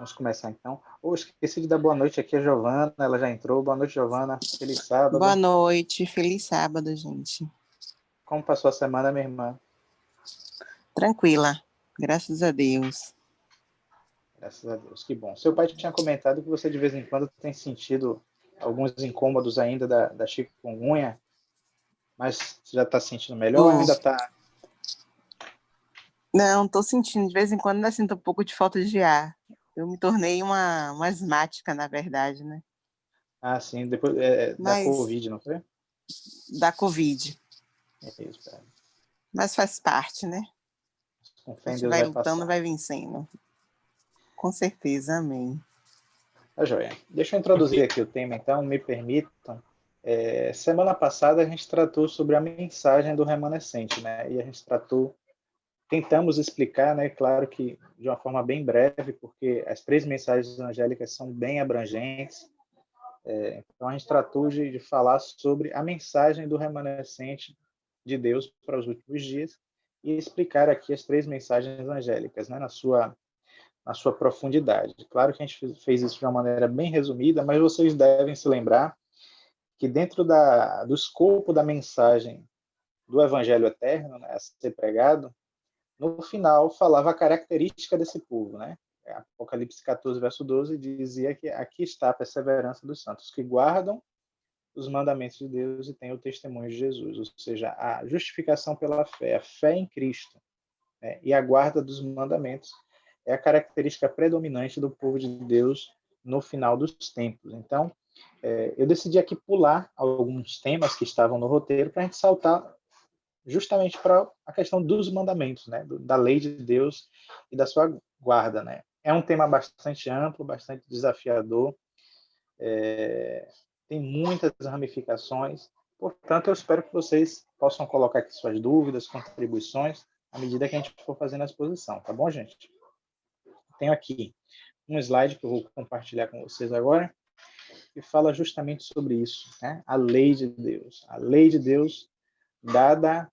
Vamos começar então. Esqueci de dar boa noite aqui a Giovana, ela já entrou. Boa noite, Giovana. Feliz Boa sábado. noite, feliz sábado, gente. Como passou a semana, minha irmã? Tranquila, graças a Deus. Graças a Deus, que bom. Seu pai tinha comentado que você de vez em quando tem sentido alguns incômodos ainda da chikungunya, mas você já está sentindo melhor ou ainda está? Não, estou sentindo, de vez em quando ainda sinto um pouco de falta de ar. Eu me tornei uma asmática, na verdade, né? Ah, sim, depois da Mas Covid, não foi? da Covid. É isso, cara. Mas faz parte, né? Com A fé em gente Deus vai vai lutando, passar. vai vencendo. Com certeza, amém. Tá joia. Deixa eu introduzir aqui o tema, então, me permitam. Semana passada a gente tratou sobre a mensagem do remanescente, né? E a gente tentamos explicar, né? Claro que de uma forma bem breve, porque as 3 mensagens angélicas são bem abrangentes. Então a gente tratou de falar sobre a mensagem do remanescente de Deus para os últimos dias e explicar aqui as 3 mensagens angélicas, né? Na sua profundidade. Claro que a gente fez isso de uma maneira bem resumida, mas vocês devem se lembrar que dentro do escopo da mensagem do Evangelho Eterno, né, a ser pregado, no final falava a característica desse povo, né? Apocalipse 14, verso 12, dizia que aqui está a perseverança dos santos, que guardam os mandamentos de Deus e têm o testemunho de Jesus, ou seja, a justificação pela fé, a fé em Cristo, né, e a guarda dos mandamentos é a característica predominante do povo de Deus no final dos tempos. Então, eu decidi aqui pular alguns temas que estavam no roteiro para a gente saltar justamente para a questão dos mandamentos, né, da lei de Deus e da sua guarda, né. É um tema bastante amplo, bastante desafiador, tem muitas ramificações, portanto, eu espero que vocês possam colocar aqui suas dúvidas, contribuições, à medida que a gente for fazendo a exposição, tá bom, gente? Tenho aqui um slide que eu vou compartilhar com vocês agora, que fala justamente sobre isso, né? A lei de Deus. A lei de Deus dada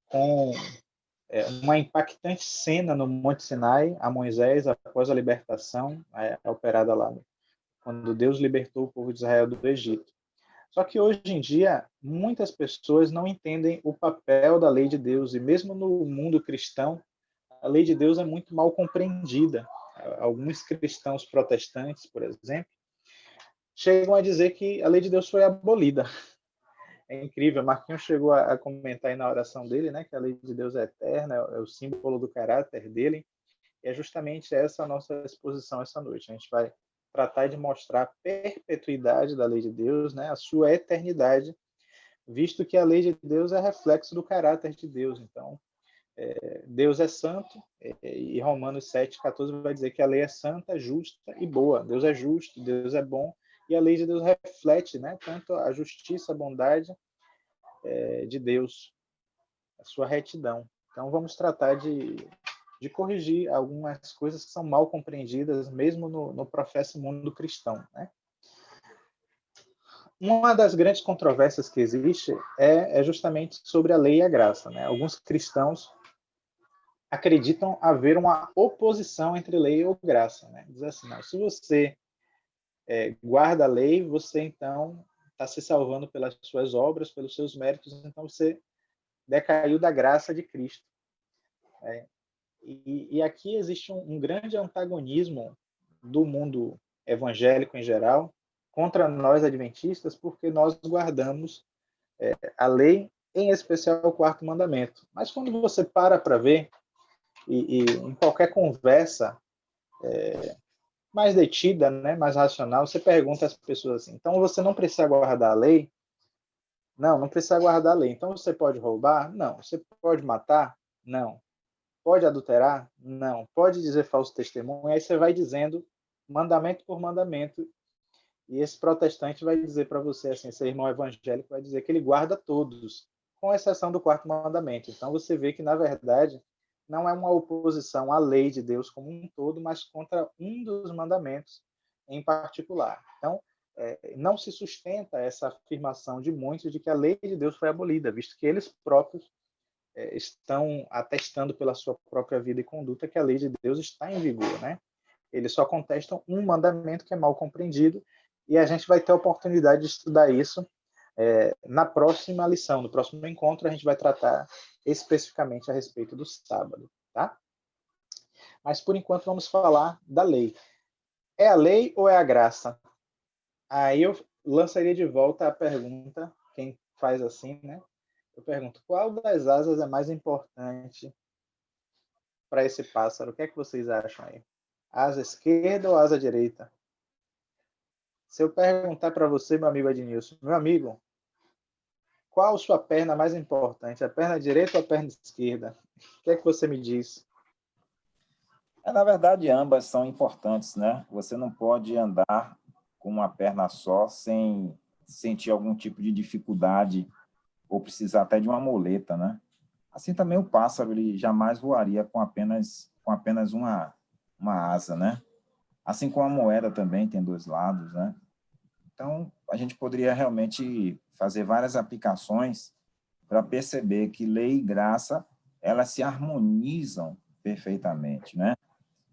com uma impactante cena no Monte Sinai a Moisés após a libertação operada lá, quando Deus libertou o povo de Israel do Egito. Só que hoje em dia, muitas pessoas não entendem o papel da lei de Deus, e mesmo no mundo cristão, a lei de Deus é muito mal compreendida. Alguns cristãos protestantes, por exemplo, chegam a dizer que a lei de Deus foi abolida. É incrível, Marquinhos chegou a comentar aí na oração dele, né, que a lei de Deus é eterna, é o símbolo do caráter dele, e é justamente essa a nossa exposição essa noite. A gente vai tratar de mostrar a perpetuidade da lei de Deus, né, a sua eternidade, visto que a lei de Deus é reflexo do caráter de Deus. Então, Deus é santo, e Romanos 7,14 vai dizer que a lei é santa, justa e boa. Deus é justo, Deus é bom, e a lei de Deus reflete, né, tanto a justiça, a bondade de Deus, a sua retidão. Então, vamos tratar de corrigir algumas coisas que são mal compreendidas, mesmo no professo mundo cristão, né? Uma das grandes controvérsias que existe é justamente sobre a lei e a graça, né? Alguns cristãos acreditam haver uma oposição entre lei e graça, né? Diz assim, não, se você guarda a lei, você então está se salvando pelas suas obras, pelos seus méritos, então você decaiu da graça de Cristo. E aqui existe um grande antagonismo do mundo evangélico em geral contra nós adventistas, porque nós guardamos a lei, em especial o 4º mandamento. Mas quando você para ver, e em qualquer conversa mais detida, né, mais racional, você pergunta às pessoas assim, então você não precisa guardar a lei? Não, não precisa guardar a lei. Então você pode roubar? Não. Você pode matar? Não. Pode adulterar? Não. Pode dizer falso testemunho? Aí você vai dizendo mandamento por mandamento, e esse protestante vai dizer para você, assim, esse irmão evangélico vai dizer que ele guarda todos, com exceção do 4º mandamento. Então você vê que, na verdade, não é uma oposição à lei de Deus como um todo, mas contra um dos mandamentos em particular. Então, não se sustenta essa afirmação de muitos de que a lei de Deus foi abolida, visto que eles próprios estão atestando pela sua própria vida e conduta que a lei de Deus está em vigor, né? Eles só contestam um mandamento que é mal compreendido, e a gente vai ter a oportunidade de estudar isso na próxima lição, no próximo encontro, a gente vai tratar especificamente a respeito do sábado, tá? Mas, por enquanto, vamos falar da lei. É a lei ou é a graça? Aí eu lançaria de volta a pergunta, quem faz assim, né? Eu pergunto, qual das asas é mais importante para esse pássaro? O que é que vocês acham aí? Asa esquerda ou asa direita? Se eu perguntar para você, meu amigo Ednilson, meu amigo, qual a sua perna mais importante? A perna direita ou a perna esquerda? O que é que você me diz? Na verdade, ambas são importantes, né? Você não pode andar com uma perna só sem sentir algum tipo de dificuldade ou precisar até de uma muleta, né? Assim também o pássaro, ele jamais voaria com apenas uma asa, né? Assim como a moeda também tem dois lados, né? Então, a gente poderia realmente fazer várias aplicações para perceber que lei e graça, elas se harmonizam perfeitamente, né?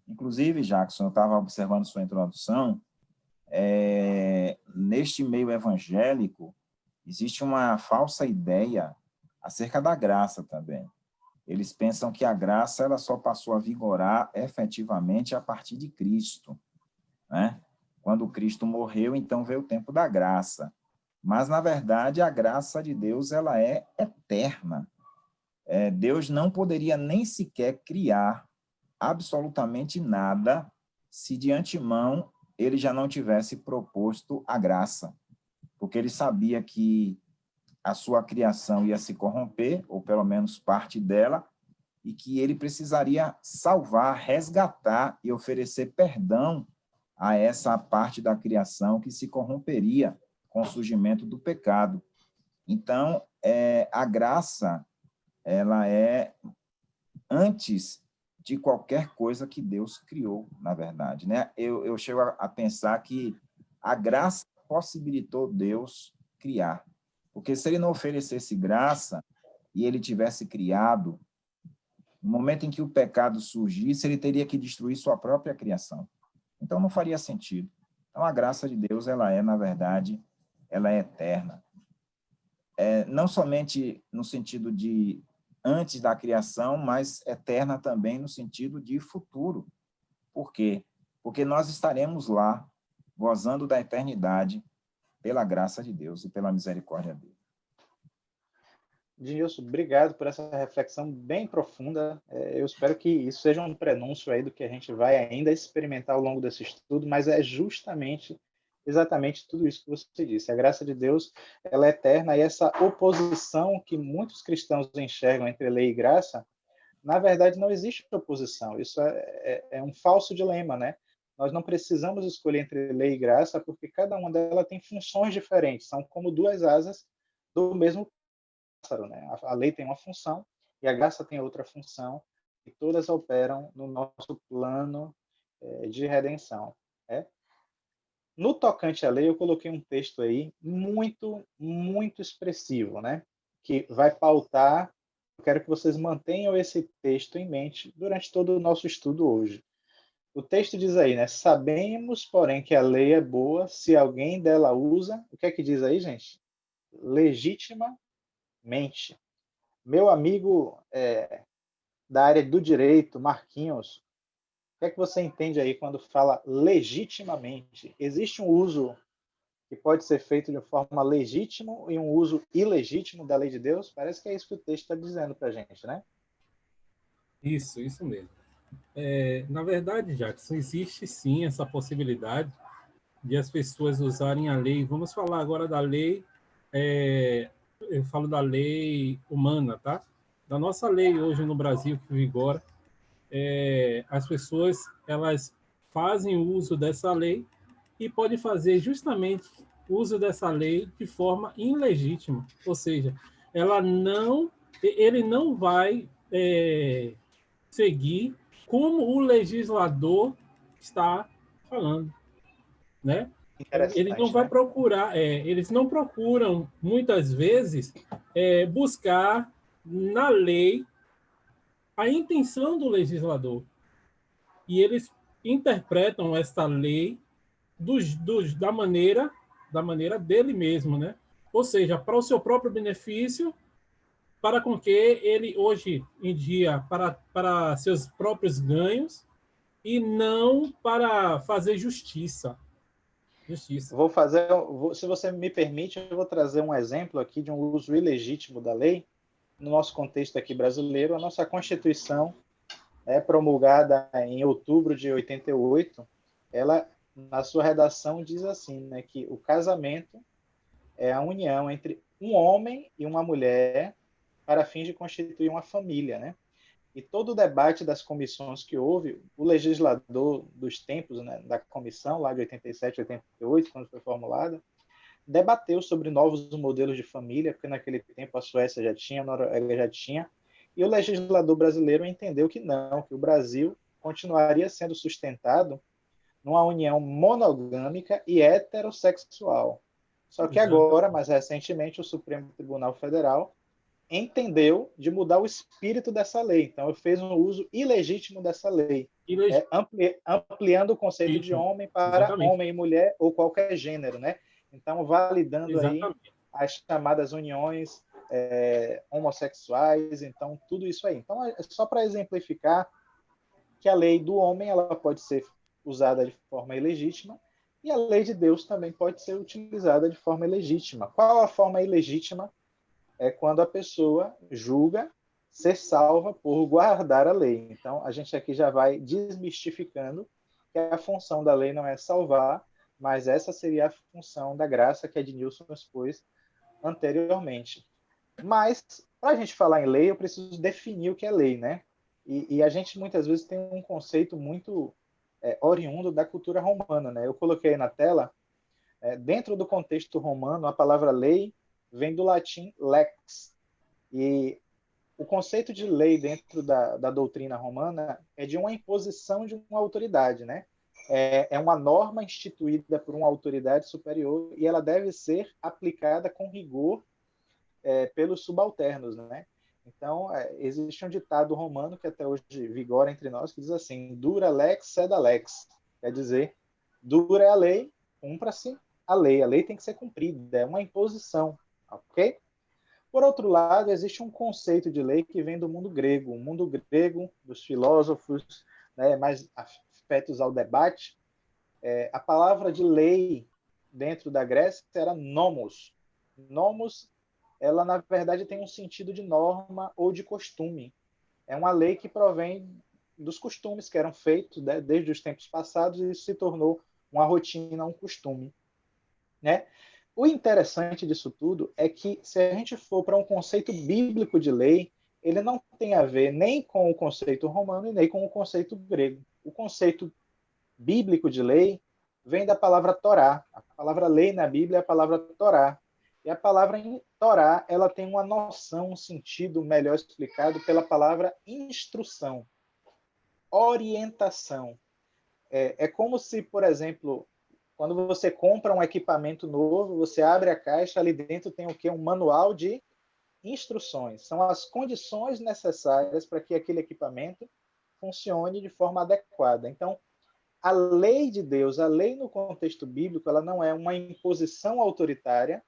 Inclusive, Jackson, eu estava observando sua introdução, neste meio evangélico, existe uma falsa ideia acerca da graça também. Eles pensam que a graça ela só passou a vigorar efetivamente a partir de Cristo, né? Quando Cristo morreu, então veio o tempo da graça. Mas, na verdade, a graça de Deus ela é eterna. Deus não poderia nem sequer criar absolutamente nada se de antemão ele já não tivesse proposto a graça, porque ele sabia que a sua criação ia se corromper, ou pelo menos parte dela, e que ele precisaria salvar, resgatar e oferecer perdão a essa parte da criação que se corromperia com o surgimento do pecado. Então, a graça, ela é antes de qualquer coisa que Deus criou, na verdade, né? Eu chego a pensar que a graça possibilitou Deus criar. Porque se ele não oferecesse graça e ele tivesse criado, no momento em que o pecado surgisse, ele teria que destruir sua própria criação. Então, não faria sentido. Então, a graça de Deus, ela é, na verdade, ela é eterna. Não somente no sentido de antes da criação, mas eterna também no sentido de futuro. Por quê? Porque nós estaremos lá, gozando da eternidade, pela graça de Deus e pela misericórdia dele. Ednilson, obrigado por essa reflexão bem profunda. Eu espero que isso seja um prenúncio aí do que a gente vai ainda experimentar ao longo desse estudo, mas é justamente, exatamente tudo isso que você disse. A graça de Deus, ela é eterna, e essa oposição que muitos cristãos enxergam entre lei e graça, na verdade não existe oposição. Isso é um falso dilema, né? Nós não precisamos escolher entre lei e graça, porque cada uma delas tem funções diferentes, são como duas asas do mesmo pássaro, né? A lei tem uma função e a graça tem outra função, e todas operam no nosso plano de redenção. Né? No tocante à lei, eu coloquei um texto aí muito, muito expressivo, né? Que vai pautar. Eu quero que vocês mantenham esse texto em mente durante todo o nosso estudo hoje. O texto diz aí, né? Sabemos, porém, que a lei é boa se alguém dela usa. O que é que diz aí, gente? Legitimamente. Meu amigo da área do direito, Marquinhos, o que é que você entende aí quando fala legitimamente? Existe um uso que pode ser feito de forma legítima e um uso ilegítimo da lei de Deus? Parece que é isso que o texto está dizendo para a gente, né? Isso mesmo. Na verdade, Jackson, existe sim essa possibilidade de as pessoas usarem a lei. Vamos falar agora da lei, eu falo da lei humana, tá? Da nossa lei hoje no Brasil que vigora, as pessoas elas fazem uso dessa lei e pode fazer justamente uso dessa lei de forma ilegítima, ou seja, ele não vai seguir como o legislador está falando, né? Ele não vai procurar, eles não procuram muitas vezes buscar na lei a intenção do legislador. E eles interpretam esta lei da maneira dele mesmo, né? Ou seja, para o seu próprio benefício, para com que ele, hoje em dia, para seus próprios ganhos, e não para fazer justiça. Justiça. Se você me permite, eu vou trazer um exemplo aqui de um uso ilegítimo da lei. No nosso contexto aqui brasileiro, a nossa Constituição é promulgada em outubro de 88. Ela, na sua redação, diz assim, né, que o casamento é a união entre um homem e uma mulher para fins de constituir uma família, né? E todo o debate das comissões que houve, o legislador dos tempos, né, da comissão, lá de 87, 88, quando foi formulada, debateu sobre novos modelos de família, porque naquele tempo a Suécia já tinha, a Noruega já tinha, e o legislador brasileiro entendeu que não, que o Brasil continuaria sendo sustentado numa união monogâmica e heterossexual. Só que agora, mais recentemente, o Supremo Tribunal Federal entendeu de mudar o espírito dessa lei. Então, ele fez um uso ilegítimo dessa lei, ampliando o conceito de homem para Exatamente. homem e mulher ou qualquer gênero, né? Então, validando Exatamente. aí as chamadas uniões homossexuais, então, tudo isso aí. Então, é só para exemplificar que a lei do homem ela pode ser usada de forma ilegítima e a lei de Deus também pode ser utilizada de forma ilegítima. Qual a forma ilegítima? É quando a pessoa julga ser salva por guardar a lei. Então, a gente aqui já vai desmistificando que a função da lei não é salvar, mas essa seria a função da graça que a Ednilson expôs anteriormente. Mas, para a gente falar em lei, eu preciso definir o que é lei, né? E a gente muitas vezes tem um conceito muito oriundo da cultura romana, né? Eu coloquei na tela, dentro do contexto romano, a palavra lei vem do latim lex. E o conceito de lei dentro da doutrina romana é de uma imposição de uma autoridade, né? É uma norma instituída por uma autoridade superior e ela deve ser aplicada com rigor pelos subalternos, né? Então, existe um ditado romano que até hoje vigora entre nós, que diz assim, dura lex, sed lex. Quer dizer, dura é a lei, cumpra-se a lei tem que ser cumprida, é uma imposição, ok? Por outro lado, existe um conceito de lei que vem do mundo grego, o mundo grego dos filósofos, né, mais afetos ao debate. A palavra de lei dentro da Grécia era nomos. Nomos, ela na verdade tem um sentido de norma ou de costume. É uma lei que provém dos costumes que eram feitos, né, desde os tempos passados e isso se tornou uma rotina, um costume, né? O interessante disso tudo é que, se a gente for para um conceito bíblico de lei, ele não tem a ver nem com o conceito romano e nem com o conceito grego. O conceito bíblico de lei vem da palavra Torá. A palavra lei na Bíblia é a palavra Torá. E a palavra Torá, ela tem uma noção, um sentido melhor explicado pela palavra instrução, orientação. É como se, por exemplo, quando você compra um equipamento novo, você abre a caixa, ali dentro tem o quê? Um manual de instruções. São as condições necessárias para que aquele equipamento funcione de forma adequada. Então, a lei de Deus, a lei no contexto bíblico, ela não é uma imposição autoritária,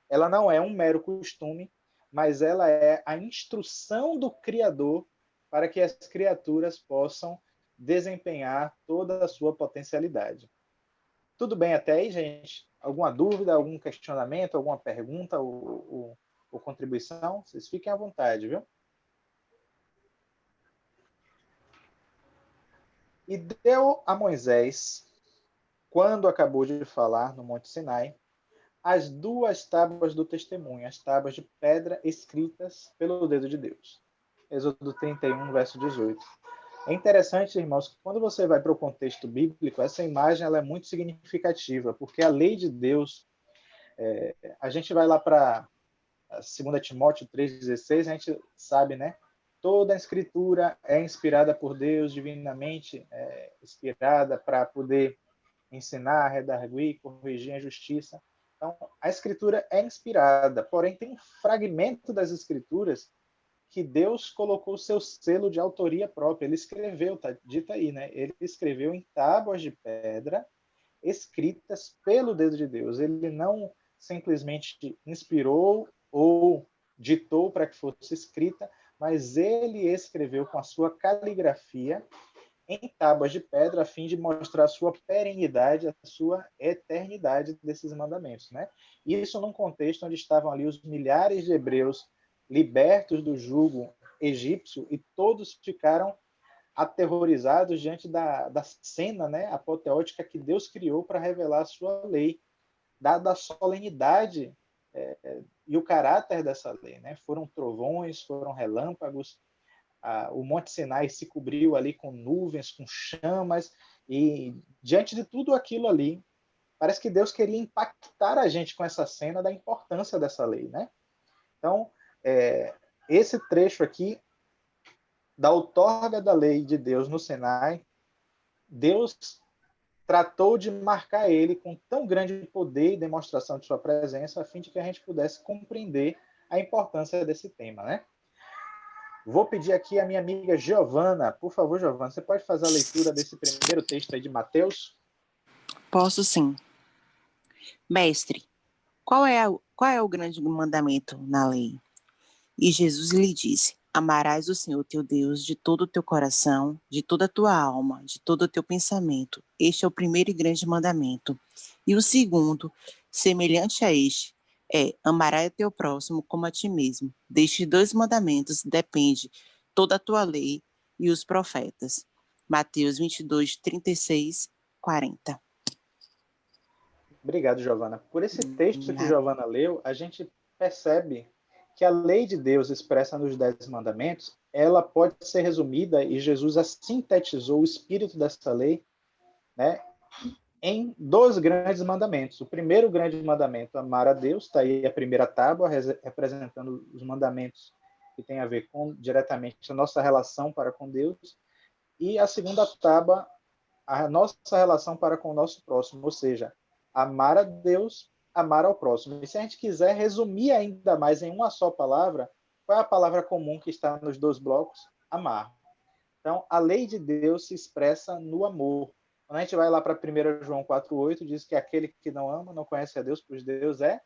ela não é um mero costume, mas ela é a instrução do Criador para que as criaturas possam desempenhar toda a sua potencialidade. Tudo bem até aí, gente? Alguma dúvida, algum questionamento, alguma pergunta ou contribuição? Vocês fiquem à vontade, viu? E deu a Moisés, quando acabou de falar no Monte Sinai, as 2 tábuas do testemunho, as tábuas de pedra escritas pelo dedo de Deus. Êxodo 31, verso 18. É interessante, irmãos, que quando você vai para o contexto bíblico, essa imagem ela é muito significativa, porque a lei de Deus, a gente vai lá para 2 Timóteo 3,16, a gente sabe, né? Toda a escritura é inspirada por Deus, divinamente inspirada para poder ensinar, redarguir, corrigir a justiça. Então, a escritura é inspirada, porém tem um fragmento das escrituras que Deus colocou o seu selo de autoria própria. Ele escreveu, está dito aí, né? Ele escreveu em tábuas de pedra, escritas pelo dedo de Deus. Ele não simplesmente inspirou ou ditou para que fosse escrita, mas ele escreveu com a sua caligrafia em tábuas de pedra, a fim de mostrar a sua perenidade, a sua eternidade desses mandamentos, né? E isso num contexto onde estavam ali os milhares de hebreus libertos do jugo egípcio, e todos ficaram aterrorizados diante da cena, né, apoteótica que Deus criou para revelar a sua lei, dada a solenidade e o caráter dessa lei, né? Foram trovões, foram relâmpagos, o Monte Sinai se cobriu ali com nuvens, com chamas, e diante de tudo aquilo ali, parece que Deus queria impactar a gente com essa cena da importância dessa lei, né? Então, esse trecho aqui da outorga da lei de Deus no Sinai, Deus tratou de marcar ele com tão grande poder e demonstração de sua presença, a fim de que a gente pudesse compreender a importância desse tema, né? Vou pedir aqui a minha amiga Giovana. Por favor, Giovana, você pode fazer a leitura desse primeiro texto aí de Mateus? Posso sim. Mestre, qual é o grande mandamento na lei? E Jesus lhe disse: amarás o Senhor teu Deus de todo o teu coração, de toda a tua alma, de todo o teu pensamento. Este é o primeiro e grande mandamento. E o segundo, semelhante a este, é: amarás o teu próximo como a ti mesmo. Destes 2 mandamentos depende toda a tua lei e os profetas. Mateus 22, 36, 40. Obrigado, Giovana. Por esse texto que Giovana leu, a gente percebe que a lei de Deus expressa nos 10 mandamentos, ela pode ser resumida, e Jesus sintetizou o espírito dessa lei, né, em 2 grandes mandamentos. O primeiro grande mandamento, amar a Deus, está aí a primeira tábua, representando os mandamentos que tem a ver com diretamente a nossa relação para com Deus, e a segunda tábua, a nossa relação para com o nosso próximo, ou seja, amar a Deus, amar ao próximo. E se a gente quiser resumir ainda mais em uma só palavra, qual é a palavra comum que está nos 2 blocos? Amar. Então, a lei de Deus se expressa no amor. Quando a gente vai lá para 1 João 4,8, diz que aquele que não ama não conhece a Deus, pois Deus é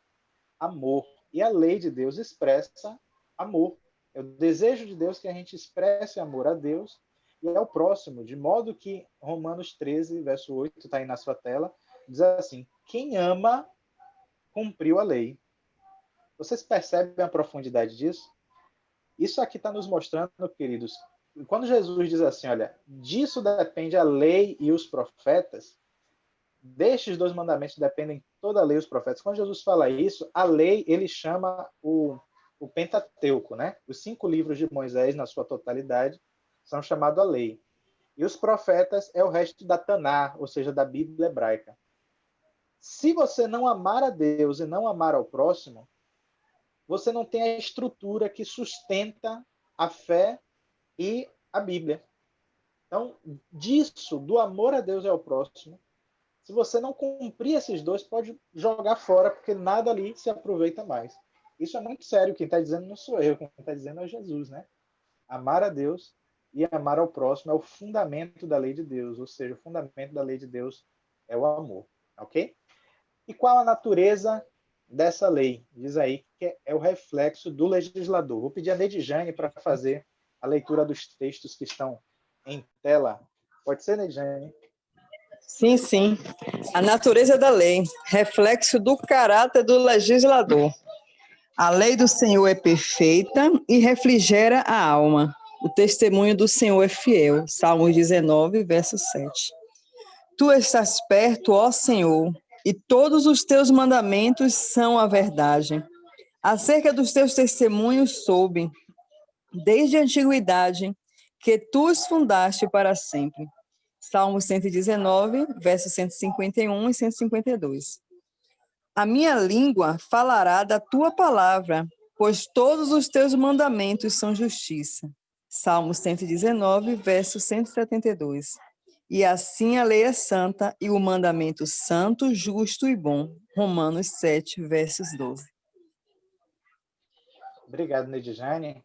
amor. E a lei de Deus expressa amor. É o desejo de Deus que a gente expresse amor a Deus e ao próximo, de modo que Romanos 13, verso 8, está aí na sua tela, diz assim: quem ama, cumpriu a lei. Vocês percebem a profundidade disso? Isso aqui está nos mostrando, queridos, quando Jesus diz assim, olha, disso depende a lei e os profetas, destes 2 mandamentos dependem toda a lei e os profetas. Quando Jesus fala isso, a lei, ele chama o Pentateuco, né? Os 5 livros de Moisés, na sua totalidade, são chamados a lei. E os profetas é o resto da Taná, ou seja, da Bíblia hebraica. Se você não amar a Deus e não amar ao próximo, você não tem a estrutura que sustenta a fé e a Bíblia. Então, disso, do amor a Deus e ao próximo, se você não cumprir esses 2, pode jogar fora, porque nada ali se aproveita mais. Isso é muito sério. Quem está dizendo não sou eu, quem está dizendo é Jesus, né? Amar a Deus e amar ao próximo é o fundamento da lei de Deus, ou seja, o fundamento da lei de Deus é o amor, ok? E qual a natureza dessa lei? Diz aí que é o reflexo do legislador. Vou pedir a Neidjane para fazer a leitura dos textos que estão em tela. Pode ser, Neidjane? Sim, sim. A natureza da lei, reflexo do caráter do legislador. A lei do Senhor é perfeita e refrigera a alma. O testemunho do Senhor é fiel. Salmos 19, verso 7. Tu estás perto, ó Senhor, e todos os teus mandamentos são a verdade. Acerca dos teus testemunhos soube, desde a antiguidade, que tu os fundaste para sempre. Salmo 119, versos 151 e 152. A minha língua falará da tua palavra, pois todos os teus mandamentos são justiça. Salmo 119, verso 172. E assim a lei é santa e o mandamento santo, justo e bom. Romanos 7, versos 12. Obrigado, Neidjane.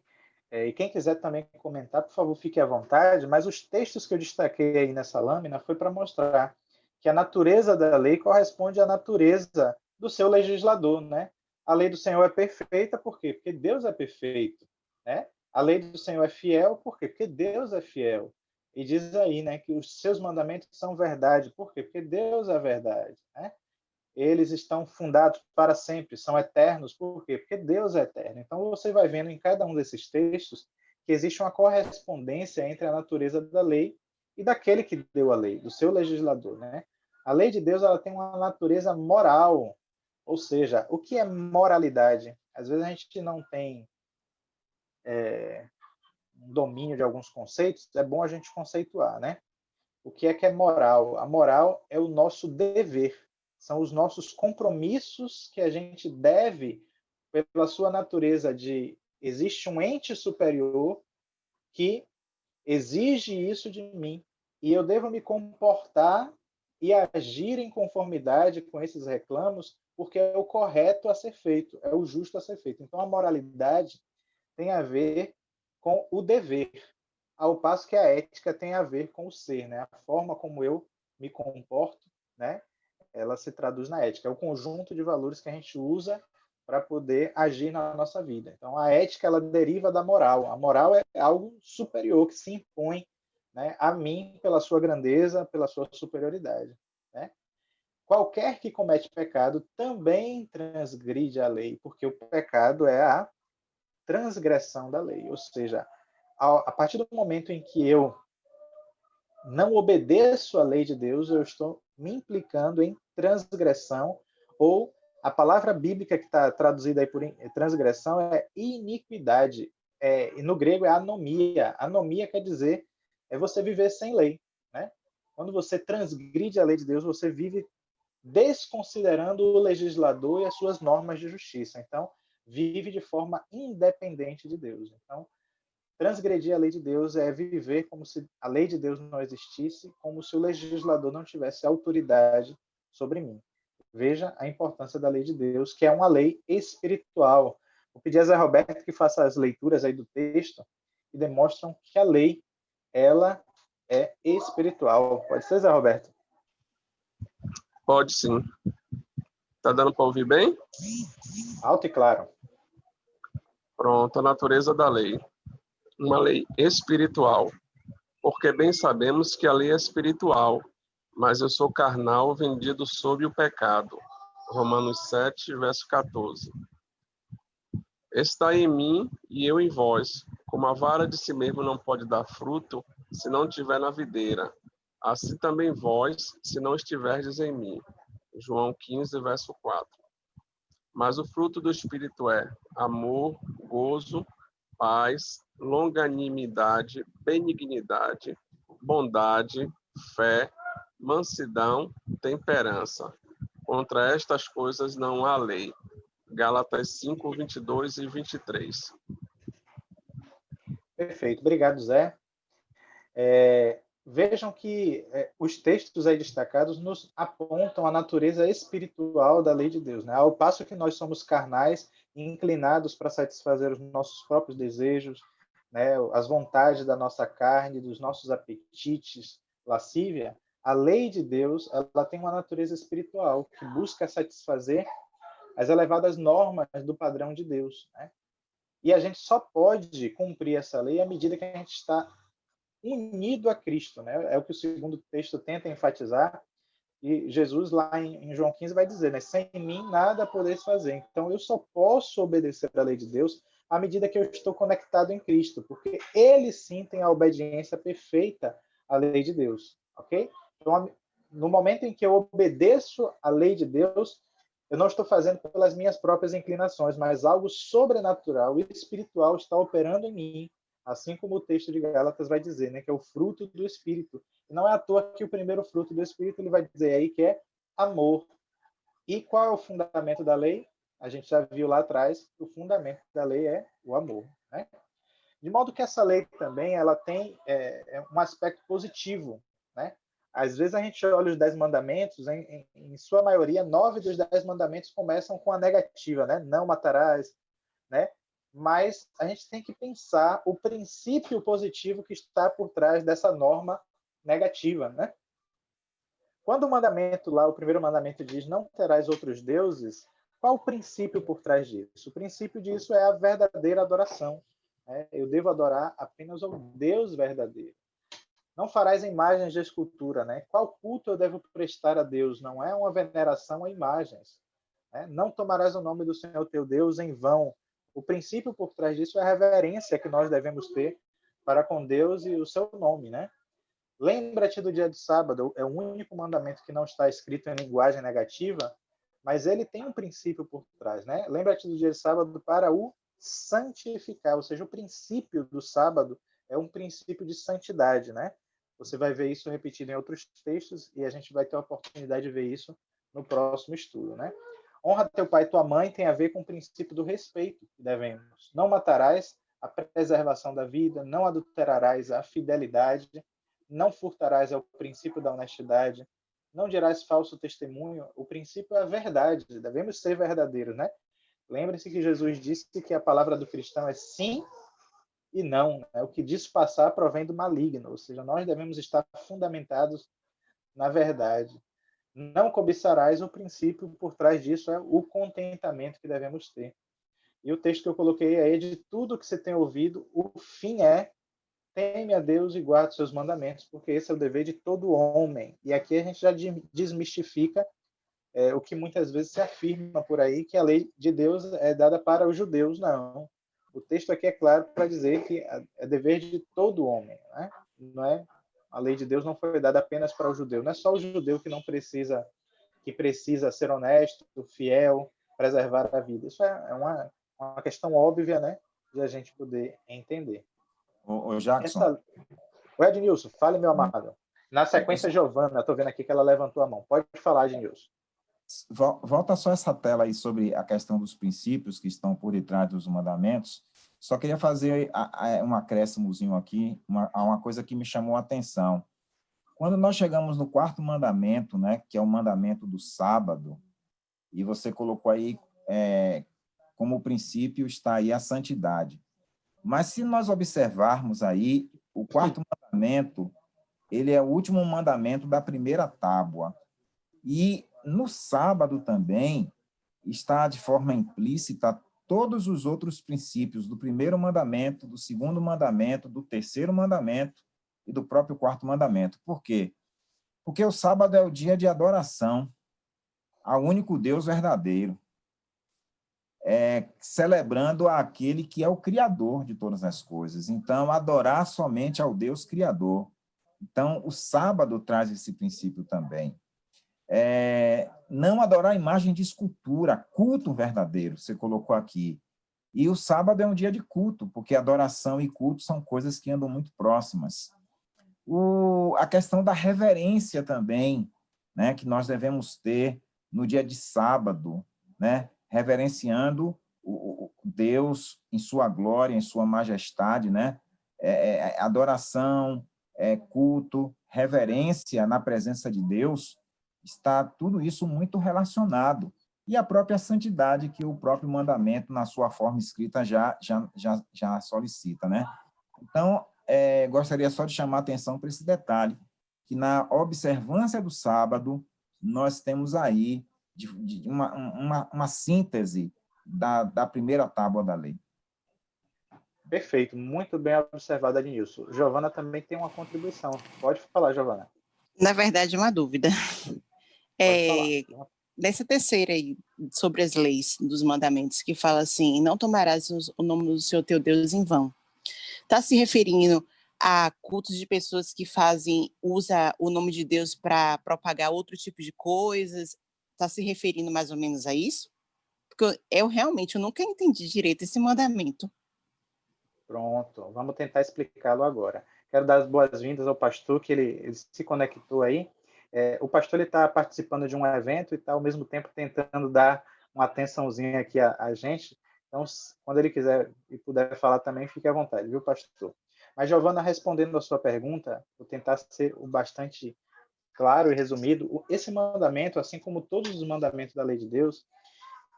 E quem quiser também comentar, por favor, fique à vontade, mas os textos que eu destaquei aí nessa lâmina foi para mostrar que a natureza da lei corresponde à natureza do seu legislador, né? A lei do Senhor é perfeita, por quê? Porque Deus é perfeito, né? A lei do Senhor é fiel, por quê? Porque Deus é fiel. E diz aí, né, que os seus mandamentos são verdade, por quê? Porque Deus é verdade, né? Eles estão fundados para sempre, são eternos, por quê? Porque Deus é eterno. Então você vai vendo em cada um desses textos que existe uma correspondência entre a natureza da lei e daquele que deu a lei, do seu legislador, né? A lei de Deus, ela tem uma natureza moral, ou seja, o que é moralidade? Às vezes a gente não tem um domínio de alguns conceitos, é bom a gente conceituar, né? O que é moral? A moral é o nosso dever, são os nossos compromissos que a gente deve, pela sua natureza de existe um ente superior que exige isso de mim e eu devo me comportar e agir em conformidade com esses reclamos, porque é o correto a ser feito, é o justo a ser feito. Então a moralidade tem a ver com o dever, ao passo que a ética tem a ver com o ser, né? A forma como eu me comporto, né? Ela se traduz na ética. É o conjunto de valores que a gente usa para poder agir na nossa vida. Então, a ética, ela deriva da moral. A moral é algo superior que se impõe, né, a mim pela sua grandeza, pela sua superioridade, né? Qualquer que comete pecado também transgride a lei, porque o pecado é a transgressão da lei. Ou seja, a partir do momento em que eu não obedeço à lei de Deus, eu estou me implicando em transgressão, ou a palavra bíblica que está traduzida aí por transgressão é iniquidade. E no grego é anomia. Anomia quer dizer você viver sem lei, né? Quando você transgride a lei de Deus, você vive desconsiderando o legislador e as suas normas de justiça. Então, vive de forma independente de Deus. Então, transgredir a lei de Deus é viver como se a lei de Deus não existisse, como se o legislador não tivesse autoridade sobre mim. Veja a importância da lei de Deus, que é uma lei espiritual. Vou pedir a Zé Roberto que faça as leituras aí do texto que demonstram que a lei, ela é espiritual. Pode ser, Zé Roberto? Pode sim. Tá dando para ouvir bem? Alto e claro. Pronto, a natureza da lei. Uma lei espiritual, porque bem sabemos que a lei é espiritual, mas eu sou carnal, vendido sob o pecado. Romanos 7, verso 14. Está em mim e eu em vós, como a vara de si mesmo não pode dar fruto se não estiver na videira, assim também vós, se não estiverdes em mim. João 15, verso 4. Mas o fruto do Espírito é amor, gozo, paz, longanimidade, benignidade, bondade, fé, mansidão, temperança. Contra estas coisas não há lei. Gálatas 5, 22 e 23. Perfeito. Obrigado, Zé. Vejam que os textos aí destacados nos apontam a natureza espiritual da lei de Deus, né? Ao passo que nós somos carnais e inclinados para satisfazer os nossos próprios desejos, né? As vontades da nossa carne, dos nossos apetites, lascívia, a lei de Deus, ela tem uma natureza espiritual que busca satisfazer as elevadas normas do padrão de Deus, né? E a gente só pode cumprir essa lei à medida que a gente está unido a Cristo, né? É o que o segundo texto tenta enfatizar, e Jesus lá em João 15 vai dizer, né? Sem mim nada podeis fazer. Então eu só posso obedecer à lei de Deus à medida que eu estou conectado em Cristo, porque ele sim tem a obediência perfeita à lei de Deus, ok? Então, no momento em que eu obedeço à lei de Deus, eu não estou fazendo pelas minhas próprias inclinações, mas algo sobrenatural e espiritual está operando em mim, assim como o texto de Gálatas vai dizer, né, que é o fruto do Espírito. E não é à toa que o primeiro fruto do Espírito ele vai dizer aí que é amor. E qual é o fundamento da lei? A gente já viu lá atrás, o fundamento da lei é o amor, né? De modo que essa lei também ela tem um aspecto positivo, né? Às vezes a gente olha os 10 mandamentos, em sua maioria, 9 dos 10 mandamentos começam com a negativa, né? Não matarás, né? mas a gente tem que pensar o princípio positivo que está por trás dessa norma negativa, né? Quando o mandamento lá, o primeiro mandamento diz não terás outros deuses, qual o princípio por trás disso? O princípio disso é a verdadeira adoração. Né? Eu devo adorar apenas ao Deus verdadeiro. Não farás imagens de escultura, né? Qual culto eu devo prestar a Deus? Não é uma veneração a imagens. Né? Não tomarás o nome do Senhor teu Deus em vão. O princípio por trás disso é a reverência que nós devemos ter para com Deus e o seu nome, né? Lembra-te do dia de sábado, é o único mandamento que não está escrito em linguagem negativa, mas ele tem um princípio por trás, né? Lembra-te do dia de sábado para o santificar, ou seja, o princípio do sábado é um princípio de santidade, né? Você vai ver isso repetido em outros textos e a gente vai ter a oportunidade de ver isso no próximo estudo, né? Honra teu pai e tua mãe tem a ver com o princípio do respeito que devemos. Não matarás, a preservação da vida, não adulterarás, a fidelidade, não furtarás, é o princípio da honestidade, não dirás falso testemunho, o princípio é a verdade, devemos ser verdadeiros, né? Lembre-se que Jesus disse que a palavra do cristão é sim e não, né? O que diz passar provém do maligno, ou seja, nós devemos estar fundamentados na verdade. Não cobiçarás, o princípio por trás disso é o contentamento que devemos ter. E o texto que eu coloquei aí é de tudo que você tem ouvido, o fim é teme a Deus e guarde seus mandamentos, porque esse é o dever de todo homem. E aqui a gente já desmistifica o que muitas vezes se afirma por aí, que a lei de Deus é dada para os judeus. Não. O texto aqui é claro para dizer que é dever de todo homem. Né? Não é, a lei de Deus não foi dada apenas para o judeu. Não é só o judeu que precisa ser honesto, fiel, preservar a vida. Isso é uma questão óbvia, né, de a gente poder entender. Ô Jackson. O Ednilson, fale, meu amado. Na sequência, Giovana, estou vendo aqui que ela levantou a mão. Pode falar, Ednilson. Volta só essa tela aí sobre a questão dos princípios que estão por detrás dos mandamentos. Só queria fazer um acréscimozinho aqui, uma coisa que me chamou a atenção. Quando nós chegamos no quarto mandamento, né, que é o mandamento do sábado, e você colocou aí como princípio está aí a santidade. Mas se nós observarmos aí, o quarto mandamento, ele é o último mandamento da primeira tábua. E no sábado também está de forma implícita todos os outros princípios do primeiro mandamento, do segundo mandamento, do terceiro mandamento e do próprio quarto mandamento. Por quê? Porque o sábado é o dia de adoração ao único Deus verdadeiro, celebrando aquele que é o Criador de todas as coisas. Então, adorar somente ao Deus Criador. Então, o sábado traz esse princípio também. Não adorar a imagem de escultura, culto verdadeiro, você colocou aqui. E o sábado é um dia de culto, porque adoração e culto são coisas que andam muito próximas. A questão da reverência também, né, que nós devemos ter no dia de sábado, né, reverenciando o Deus em sua glória, em sua majestade, né? Adoração, culto, reverência na presença de Deus, está tudo isso muito relacionado. E a própria santidade que o próprio mandamento, na sua forma escrita, já solicita, né? Então, gostaria só de chamar a atenção para esse detalhe, que na observância do sábado, nós temos aí uma síntese da primeira tábua da lei. Perfeito, muito bem observado, Adnilson. Giovana também tem uma contribuição. Pode falar, Giovana. Na verdade, uma dúvida. Pode falar. Nessa terceira aí, sobre as leis dos mandamentos, que fala assim, não tomarás o nome do Senhor teu Deus em vão. Está se referindo a cultos de pessoas que usa o nome de Deus para propagar outro tipo de coisas? Está se referindo mais ou menos a isso? Porque eu nunca entendi direito esse mandamento. Pronto, vamos tentar explicá-lo agora. Quero dar as boas-vindas ao pastor, que ele se conectou aí. O pastor está participando de um evento e está, ao mesmo tempo, tentando dar uma atençãozinha aqui a gente. Então, quando ele quiser e puder falar também, fique à vontade, viu, pastor? Mas, Giovana, respondendo a sua pergunta, vou tentar ser o bastante claro e resumido. Esse mandamento, assim como todos os mandamentos da lei de Deus,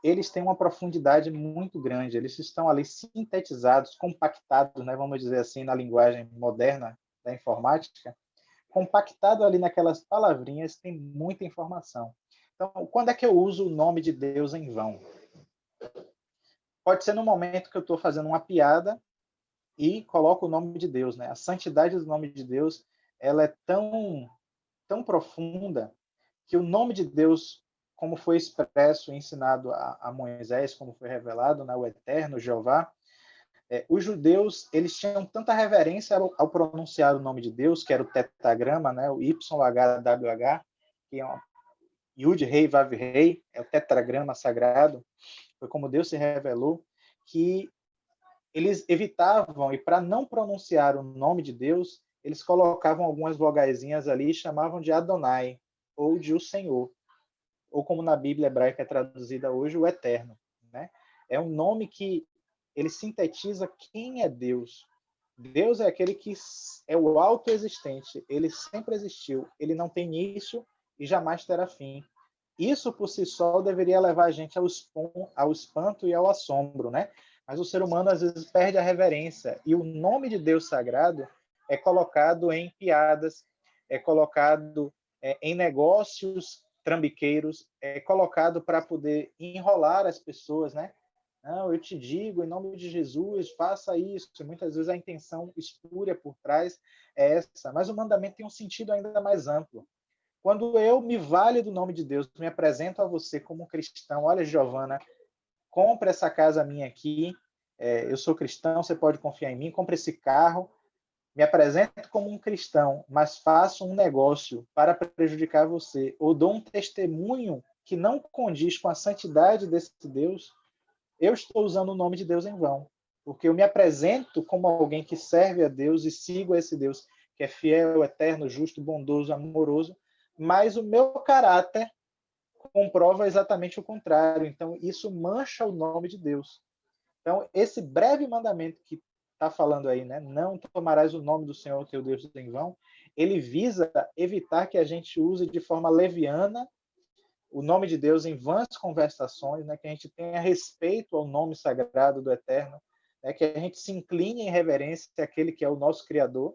eles têm uma profundidade muito grande, eles estão ali sintetizados, compactados, né, vamos dizer assim, na linguagem moderna da informática, compactado ali naquelas palavrinhas, tem muita informação. Então, quando é que eu uso o nome de Deus em vão? Pode ser no momento que eu estou fazendo uma piada e coloco o nome de Deus, né? A santidade do nome de Deus, ela é tão profunda que o nome de Deus, como foi expresso e ensinado a Moisés, como foi revelado, né, o Eterno, Jeová, os judeus, eles tinham tanta reverência ao pronunciar o nome de Deus, que era o tetragrama, né, o YHWH, que é um Yud, Rei, Vav, Rei, é o tetragrama sagrado, foi como Deus se revelou, que eles evitavam, e para não pronunciar o nome de Deus, eles colocavam algumas vogaizinhas ali e chamavam de Adonai, ou de o Senhor, ou como na Bíblia hebraica é traduzida hoje, o Eterno, né? É um nome que ele sintetiza quem é Deus. Deus é aquele que é o autoexistente, ele sempre existiu, ele não tem início e jamais terá fim. Isso por si só deveria levar a gente ao espanto e ao assombro, né? Mas o ser humano às vezes perde a reverência e o nome de Deus sagrado é colocado em piadas, é colocado em negócios trambiqueiros, é colocado para poder enrolar as pessoas, né? Não, eu te digo, em nome de Jesus, faça isso. Muitas vezes a intenção espúria por trás é essa, mas o mandamento tem um sentido ainda mais amplo. Quando eu me valho do nome de Deus, me apresento a você como um cristão, olha, Giovana, compra essa casa minha aqui, eu sou cristão, você pode confiar em mim, compra esse carro, me apresento como um cristão, mas faço um negócio para prejudicar você, ou dou um testemunho que não condiz com a santidade desse Deus, eu estou usando o nome de Deus em vão, porque eu me apresento como alguém que serve a Deus e sigo esse Deus que é fiel, eterno, justo, bondoso, amoroso, mas o meu caráter comprova exatamente o contrário. Então, isso mancha o nome de Deus. Então, esse breve mandamento que está falando aí, né? Não tomarás o nome do Senhor teu Deus em vão, ele visa evitar que a gente use de forma leviana o nome de Deus em vãs conversações, né? Que a gente tenha respeito ao nome sagrado do Eterno, né? Que a gente se incline em reverência àquele que é o nosso Criador,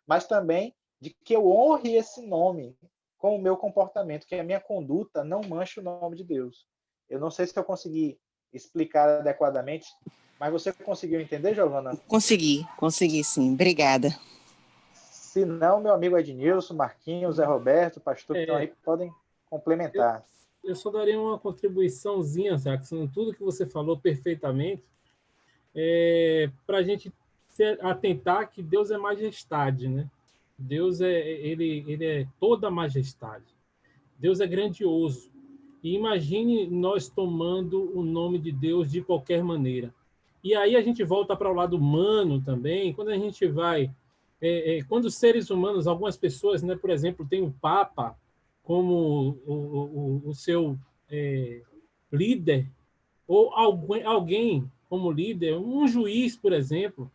mas também de que eu honre esse nome com o meu comportamento, que a minha conduta não manche o nome de Deus. Eu não sei se eu consegui explicar adequadamente, mas você conseguiu entender, Giovana? Consegui sim. Obrigada. Se não, meu amigo Ednilson, Marquinhos, Zé Roberto, pastor que estão aí, podem complementar. Eu só daria uma contribuiçãozinha, Jackson, tudo que você falou perfeitamente, para a gente se atentar que Deus é majestade, né? Deus ele é toda majestade. Deus é grandioso. E imagine nós tomando o nome de Deus de qualquer maneira. E aí a gente volta para o lado humano também, quando a gente vai... quando os seres humanos, algumas pessoas, né, por exemplo, tem o Papa como o seu líder, ou alguém como líder, um juiz, por exemplo,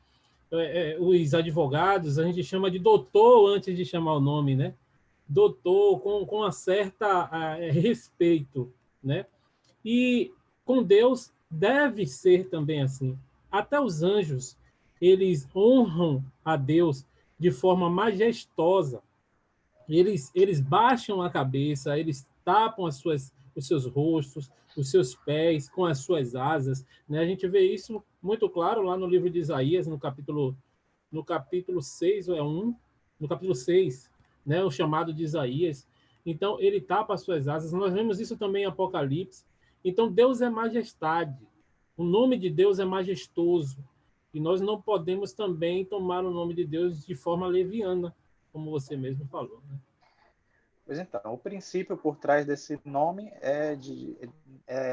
os advogados, a gente chama de doutor antes de chamar o nome, né? Doutor, com uma certa respeito, né? E com Deus deve ser também assim. Até os anjos, eles honram a Deus de forma majestosa. Eles baixam a cabeça, eles tapam os seus rostos, os seus pés com as suas asas, né? A gente vê isso muito claro lá no livro de Isaías, no capítulo 6, ou no capítulo 6, né? O chamado de Isaías. Então, ele tapa as suas asas. Nós vemos isso também em Apocalipse. Então, Deus é majestade. O nome de Deus é majestoso. E nós não podemos também tomar o nome de Deus de forma leviana, como você mesmo falou, né? Pois então, o princípio por trás desse nome é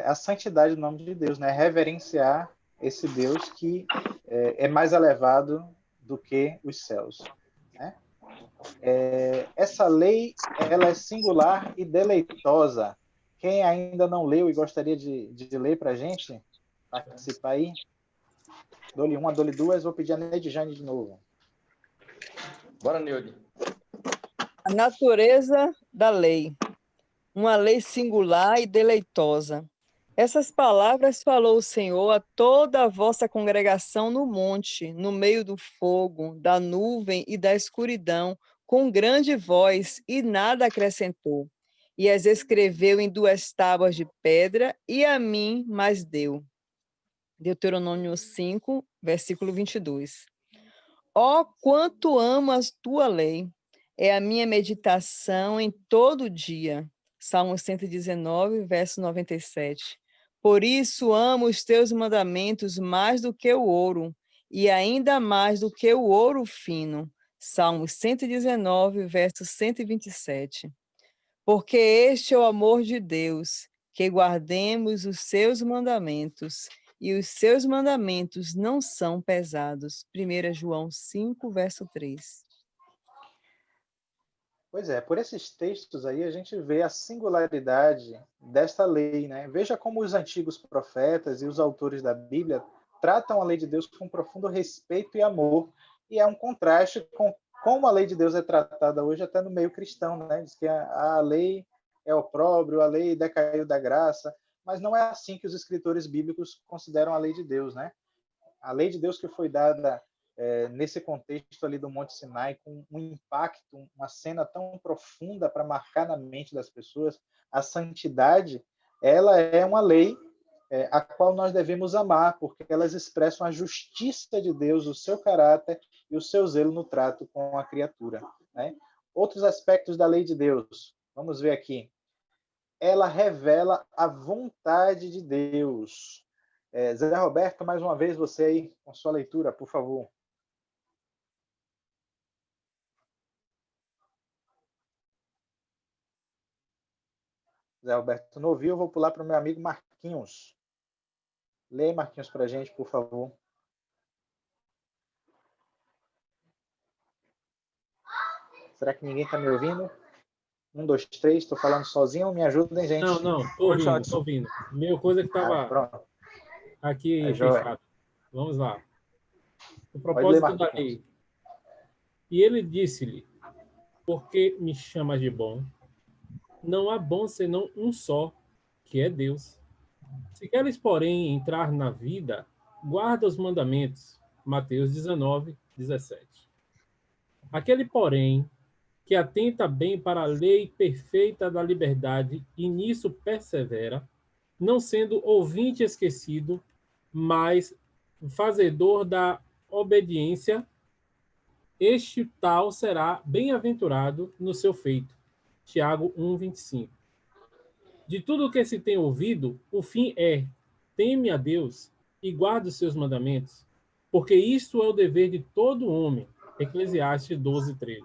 a santidade do nome de Deus, né? Reverenciar esse Deus que é mais elevado do que os céus, né? Essa lei, ela é singular e deleitosa. Quem ainda não leu e gostaria de ler para a gente, participar aí, dou-lhe uma, dou-lhe duas, vou pedir a Neidjane de novo. Bora, Neide. A natureza da lei. Uma lei singular e deleitosa. Essas palavras falou o Senhor a toda a vossa congregação no monte, no meio do fogo, da nuvem e da escuridão, com grande voz, e nada acrescentou. E as escreveu em 2 tábuas de pedra, e a mim mais deu. Deuteronômio 5, versículo 22. Ó, quanto amo a tua lei! É a minha meditação em todo dia. Salmo 119, verso 97. Por isso amo os teus mandamentos mais do que o ouro, e ainda mais do que o ouro fino. Salmo 119, verso 127. Porque este é o amor de Deus, que guardemos os seus mandamentos, e os seus mandamentos não são pesados. 1 João 5, verso 3. Pois é, por esses textos aí a gente vê a singularidade desta lei, né? Veja como os antigos profetas e os autores da Bíblia tratam a lei de Deus com profundo respeito e amor, e é um contraste com como a lei de Deus é tratada hoje até no meio cristão, né? Diz que a lei é opróbrio, a lei decaiu da graça, mas não é assim que os escritores bíblicos consideram a lei de Deus, né? A lei de Deus que foi dada nesse contexto ali do Monte Sinai, com um impacto, uma cena tão profunda para marcar na mente das pessoas, a santidade, ela é uma lei a qual nós devemos amar, porque elas expressam a justiça de Deus, o seu caráter e o seu zelo no trato com a criatura, né? Outros aspectos da lei de Deus, vamos ver aqui. Ela revela a vontade de Deus. Zé Roberto, mais uma vez você aí com sua leitura, por favor. Zé Roberto não ouviu, eu vou pular para o meu amigo Marquinhos. Leia, Marquinhos, para a gente, por favor. Será que ninguém está me ouvindo? 1, 2, 3, estou falando sozinho, me ajudem, gente. Não, tô ouvindo, tô ouvindo. Meu coisa que estava aqui fechado. Vamos lá. O propósito da lei. E ele disse-lhe, por que me chamas de bom? Não há bom senão um só, que é Deus. Se queres, porém, entrar na vida, guarda os mandamentos. Mateus 19, 17. Aquele, porém, que atenta bem para a lei perfeita da liberdade e nisso persevera, não sendo ouvinte esquecido, mas fazedor da obediência, este tal será bem-aventurado no seu feito. Tiago 1:25. De tudo o que se tem ouvido, o fim é: teme a Deus e guarda os seus mandamentos, porque isto é o dever de todo homem. Eclesiastes 12:13.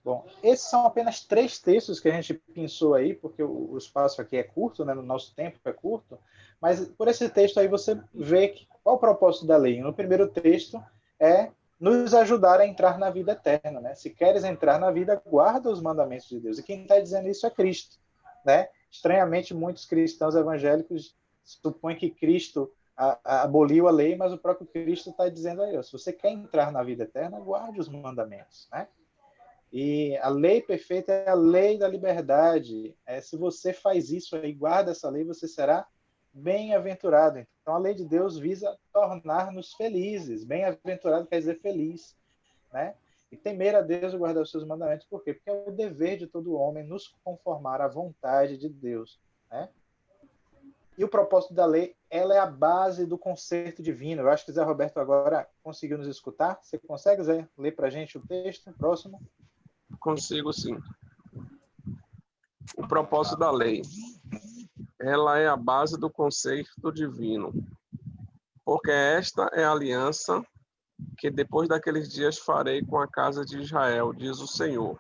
Bom, esses são apenas 3 textos que a gente pensou aí, porque o espaço aqui é curto, né? No nosso tempo é curto, mas por esse texto aí você vê qual o propósito da lei. No primeiro texto é nos ajudar a entrar na vida eterna, né? Se queres entrar na vida, guarda os mandamentos de Deus. E quem está dizendo isso é Cristo, né? Estranhamente, muitos cristãos evangélicos supõem que Cristo aboliu a lei, mas o próprio Cristo está dizendo aí, se você quer entrar na vida eterna, guarde os mandamentos, né? E a lei perfeita é a lei da liberdade. Se você faz isso e guarda essa lei, você será bem-aventurado. Então, a lei de Deus visa tornar-nos felizes. Bem-aventurado quer dizer feliz, né? E temer a Deus e guardar os seus mandamentos. Por quê? Porque é o dever de todo homem nos conformar à vontade de Deus, né? E o propósito da lei, ela é a base do concerto divino. Eu acho que Zé Roberto agora conseguiu nos escutar. Você consegue, Zé, ler para a gente o texto? Próximo. Consigo, sim. O propósito da lei. Ela é a base do conceito divino, porque esta é a aliança que depois daqueles dias farei com a casa de Israel, diz o Senhor.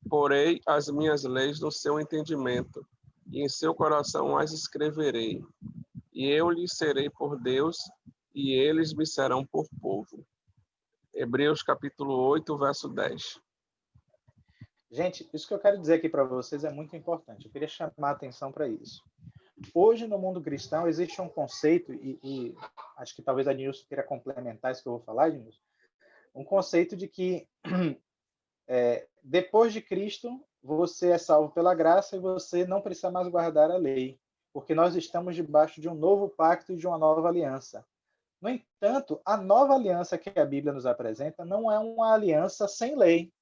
Porei as minhas leis no seu entendimento, e em seu coração as escreverei. E eu lhes serei por Deus, e eles me serão por povo. Hebreus capítulo 8, verso 10. Gente, isso que eu quero dizer aqui para vocês é muito importante. Eu queria chamar a atenção para isso. Hoje, no mundo cristão, existe um conceito, e acho que talvez a Nilson queira complementar isso que eu vou falar, Nilson, um conceito de que depois de Cristo, você é salvo pela graça e você não precisa mais guardar a lei. porque nós estamos debaixo de um novo pacto e de uma nova aliança. No entanto, a nova aliança que a Bíblia nos apresenta não é uma aliança sem lei,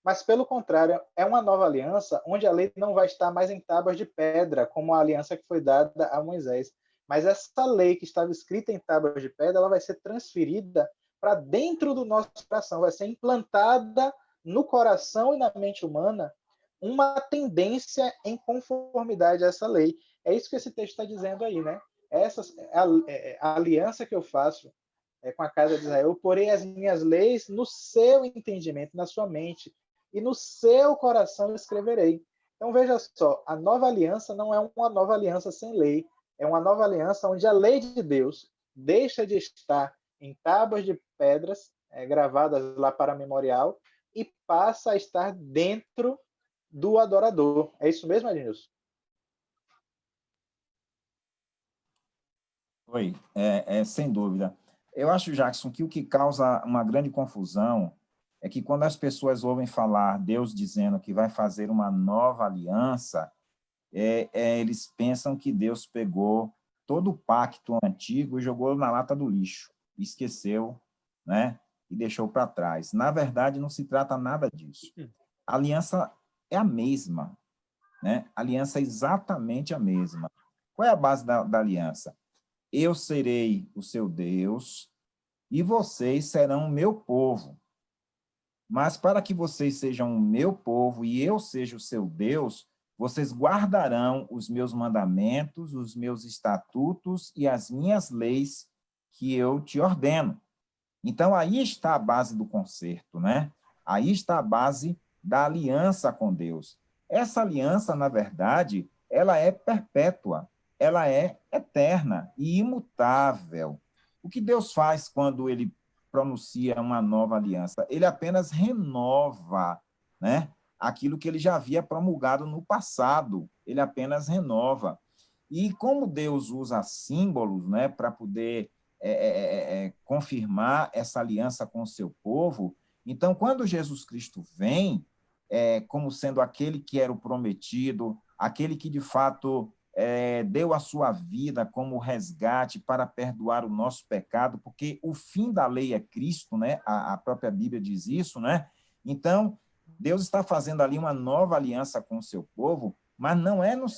mas, pelo contrário, é uma nova aliança onde a lei não vai estar mais em tábuas de pedra, como a aliança que foi dada a Moisés. Mas essa lei que estava escrita em tábuas de pedra, ela vai ser transferida para dentro do nosso coração, vai ser implantada no coração e na mente humana uma tendência em conformidade a essa lei. É isso que esse texto está dizendo aí, né? Essa a aliança que eu faço com a casa de Israel, eu porei as minhas leis no seu entendimento, na sua mente, e no seu coração eu escreverei. Então veja só, a nova aliança não é uma nova aliança sem lei, é uma nova aliança onde a lei de Deus deixa de estar em tábuas de pedras gravadas lá para memorial e passa a estar dentro do adorador. É isso mesmo, Adilson? Oi, sem dúvida. Eu acho, Jackson, que o que causa uma grande confusão é que quando as pessoas ouvem falar Deus dizendo que vai fazer uma nova aliança, eles pensam que Deus pegou todo o pacto antigo e jogou na lata do lixo, esqueceu, né, e deixou para trás. Na verdade, não se trata nada disso. A aliança é a mesma, né? A aliança é exatamente a mesma. Qual é a base da aliança? Eu serei o seu Deus e vocês serão o meu povo. Mas para que vocês sejam o meu povo e eu seja o seu Deus, vocês guardarão os meus mandamentos, os meus estatutos e as minhas leis que eu te ordeno. Então, aí está a base do concerto, né? Aí está a base da aliança com Deus. Essa aliança, na verdade, ela é perpétua, ela é eterna e imutável. O que Deus faz quando ele pronuncia uma nova aliança? Ele apenas renova, né, aquilo que ele já havia promulgado no passado. Ele apenas renova. E como Deus usa símbolos, né, para poder confirmar essa aliança com o seu povo, então, quando Jesus Cristo vem, como sendo aquele que era o prometido, aquele que de fato deu a sua vida como resgate para perdoar o nosso pecado, porque o fim da lei é Cristo, né? A própria Bíblia diz isso, né? Então, Deus está fazendo ali uma nova aliança com o seu povo, mas não é no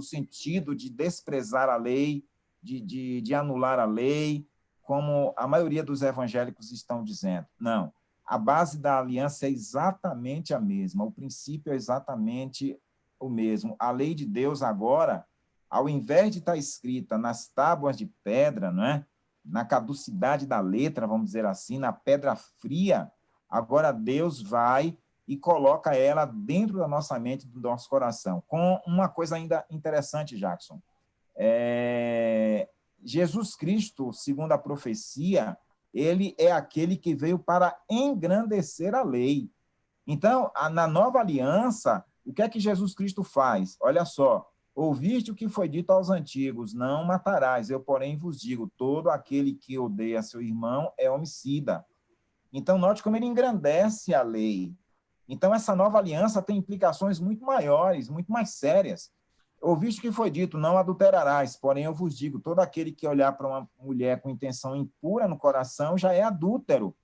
sentido de desprezar a lei, de anular a lei, como a maioria dos evangélicos estão dizendo. Não. A base da aliança é exatamente a mesma, o princípio é exatamente o mesmo. A lei de Deus agora, ao invés de estar escrita nas tábuas de pedra, não é? Na caducidade da letra, vamos dizer assim, na pedra fria, agora Deus vai e coloca ela dentro da nossa mente, do nosso coração. Com uma coisa ainda interessante, Jackson. Jesus Cristo, segundo a profecia, ele é aquele que veio para engrandecer a lei. Então, na nova aliança, o que é que Jesus Cristo faz? Olha só, ouviste o que foi dito aos antigos, não matarás, eu, porém, vos digo, todo aquele que odeia seu irmão é homicida. Então, note como ele engrandece a lei. Então, essa nova aliança tem implicações muito maiores, muito mais sérias. Ouviste o que foi dito, não adulterarás, porém eu vos digo, todo aquele que olhar para uma mulher com intenção impura no coração já é adúltero.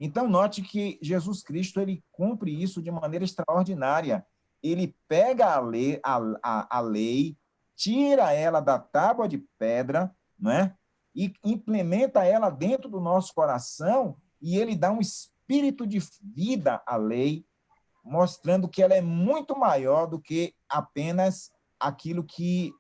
Então, note que Jesus Cristo ele cumpre isso de maneira extraordinária. Ele pega a lei, tira ela da tábua de pedra, né? E implementa ela dentro do nosso coração e ele dá um espírito de vida à lei, mostrando que ela é muito maior do que apenas aquilo que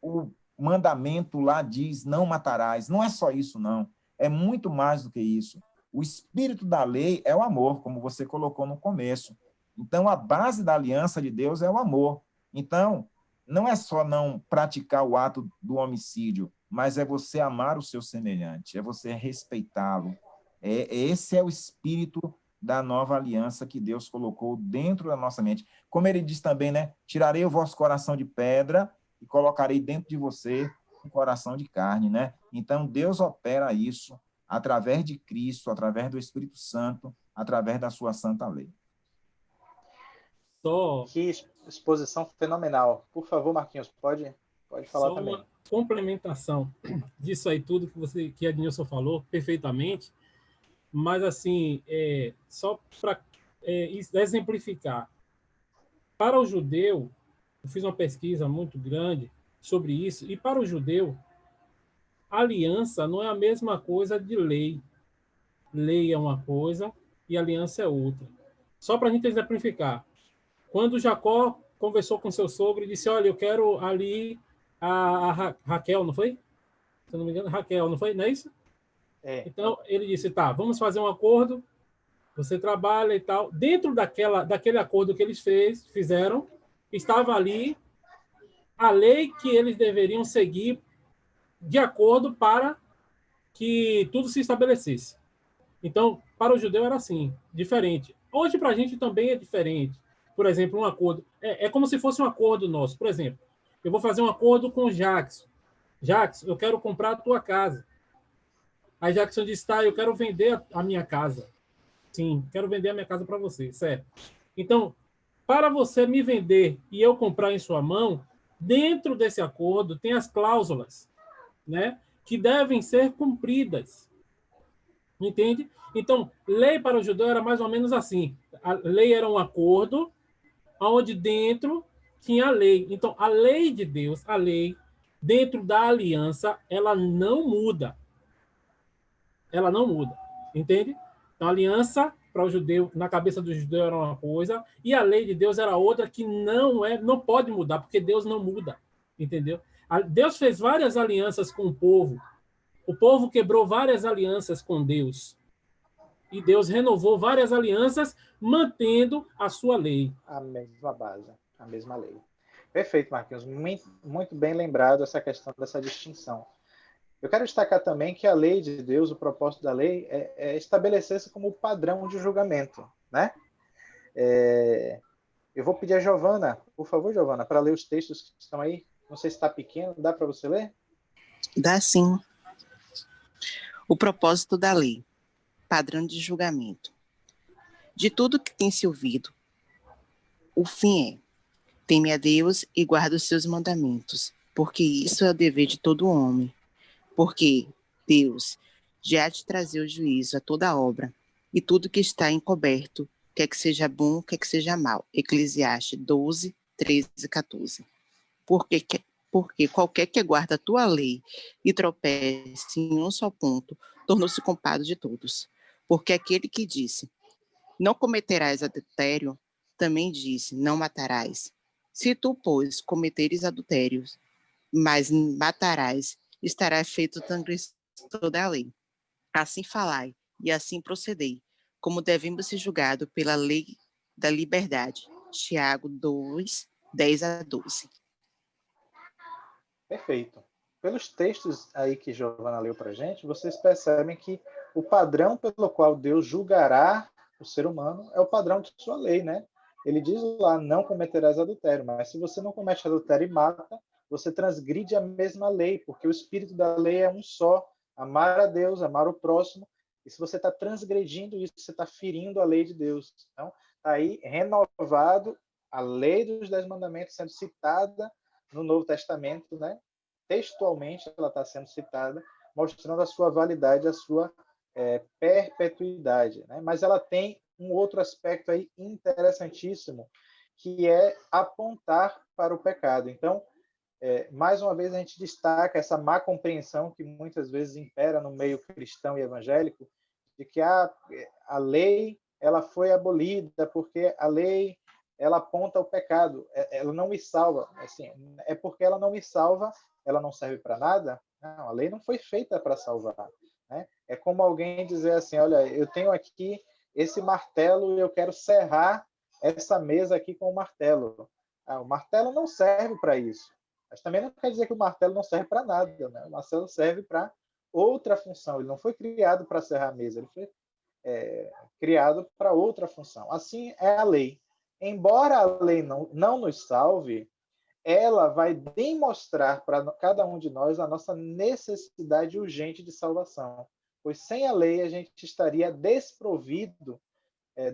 o mandamento lá diz, não matarás. Não é só isso, não. É muito mais do que isso. O espírito da lei é o amor, como você colocou no começo. Então, a base da aliança de Deus é o amor. Então, não é só não praticar o ato do homicídio, mas é você amar o seu semelhante, é você respeitá-lo. Esse é o espírito da nova aliança que Deus colocou dentro da nossa mente. Como ele diz também, né? Tirarei o vosso coração de pedra e colocarei dentro de você um coração de carne, né? Então, Deus opera isso através de Cristo, através do Espírito Santo, através da sua santa lei. Só, Que exposição fenomenal. Por favor, Marquinhos, pode falar só também. uma complementação disso aí tudo que a Ednilson falou perfeitamente, mas assim, só para exemplificar. Para o judeu, eu fiz uma pesquisa muito grande sobre isso, e para o judeu, aliança não é a mesma coisa de lei. Lei é uma coisa e aliança é outra. Só para a gente exemplificar. Quando Jacó conversou com seu sogro e disse, olha, eu quero ali a Raquel, não foi? Se eu não me engano, Raquel, não foi? Não é isso? É. Então, ele disse, tá, vamos fazer um acordo, você trabalha e tal. Dentro daquele acordo que eles fizeram, estava ali a lei que eles deveriam seguir de acordo para que tudo se estabelecesse. Então, para o judeu era assim, diferente. Hoje, para a gente também é diferente. Por exemplo, um acordo. É como se fosse um acordo nosso. Por exemplo, eu vou fazer um acordo com o Jackson. Jackson, eu quero comprar a tua casa. Aí Jackson disse, tá, eu quero vender a minha casa. Sim, quero vender a minha casa para você, certo? Então, para você me vender e eu comprar em sua mão, dentro desse acordo tem as cláusulas, né, que devem ser cumpridas. Entende? Então, lei para o judeu era mais ou menos assim. A lei era um acordo onde dentro tinha a lei. Então, a lei de Deus, a lei dentro da aliança, ela não muda. Ela não muda. Entende? Então, a aliança para o judeu, na cabeça do judeu era uma coisa, e a lei de Deus era outra que não pode mudar, porque Deus não muda. Entendeu? Deus fez várias alianças com o povo. O povo quebrou várias alianças com Deus. E Deus renovou várias alianças, mantendo a sua lei. A mesma base, a mesma lei. Perfeito, Marquinhos. Muito bem lembrado essa questão dessa distinção. Eu quero destacar também que a lei de Deus, o propósito da lei, é estabelecer-se como padrão de julgamento, né? Eu vou pedir a Giovana, por favor, Giovana, para ler os textos que estão aí. Não sei se está pequeno, dá para você ler? Dá sim. O propósito da lei. Padrão de julgamento. De tudo que tem se ouvido, o fim é: teme a Deus e guarda os seus mandamentos, porque isso é o dever de todo homem. Porque Deus já te trazer o juízo a toda obra, e tudo que está encoberto, quer que seja bom, quer que seja mal. Eclesiastes 12, 13 e 14. Porque qualquer que guarda a tua lei e tropece em um só ponto, tornou-se culpado de todos. Porque aquele que disse, não cometerás adultério, também disse, não matarás. Se tu, pois, cometeres adultério, mas matarás, estará feito transgressor da lei. Assim falai, e assim procedei, como devemos ser julgados pela lei da liberdade. Tiago 2, 10 a 12. Perfeito. Pelos textos aí que Giovana leu para a gente, vocês percebem que o padrão pelo qual Deus julgará o ser humano é o padrão de sua lei, né? Ele diz lá, não cometerás adultério, mas se você não comete adultério e mata, você transgride a mesma lei, porque o espírito da lei é um só, amar a Deus, amar o próximo, e se você está transgredindo isso, você está ferindo a lei de Deus. Então, está aí renovado a lei dos 10 mandamentos sendo citada no Novo Testamento, né? Textualmente ela está sendo citada, mostrando a sua validade, a sua perpetuidade, né? Mas ela tem um outro aspecto aí interessantíssimo, que é apontar para o pecado. Então, mais uma vez a gente destaca essa má compreensão que muitas vezes impera no meio cristão e evangélico, de que a lei ela foi abolida porque a lei ela aponta o pecado, ela não me salva. Assim, é porque ela não me salva, ela não serve para nada? Não, a lei não foi feita para salvar. Né? É como alguém dizer assim, olha, eu tenho aqui esse martelo e eu quero serrar essa mesa aqui com o martelo. O martelo não serve para isso. Mas também não quer dizer que o martelo não serve para nada. Né? O martelo serve para outra função. Ele não foi criado para serrar a mesa, ele foi criado para outra função. Assim é a lei. Embora a lei não nos salve, ela vai demonstrar para cada um de nós a nossa necessidade urgente de salvação. Pois sem a lei a gente estaria desprovido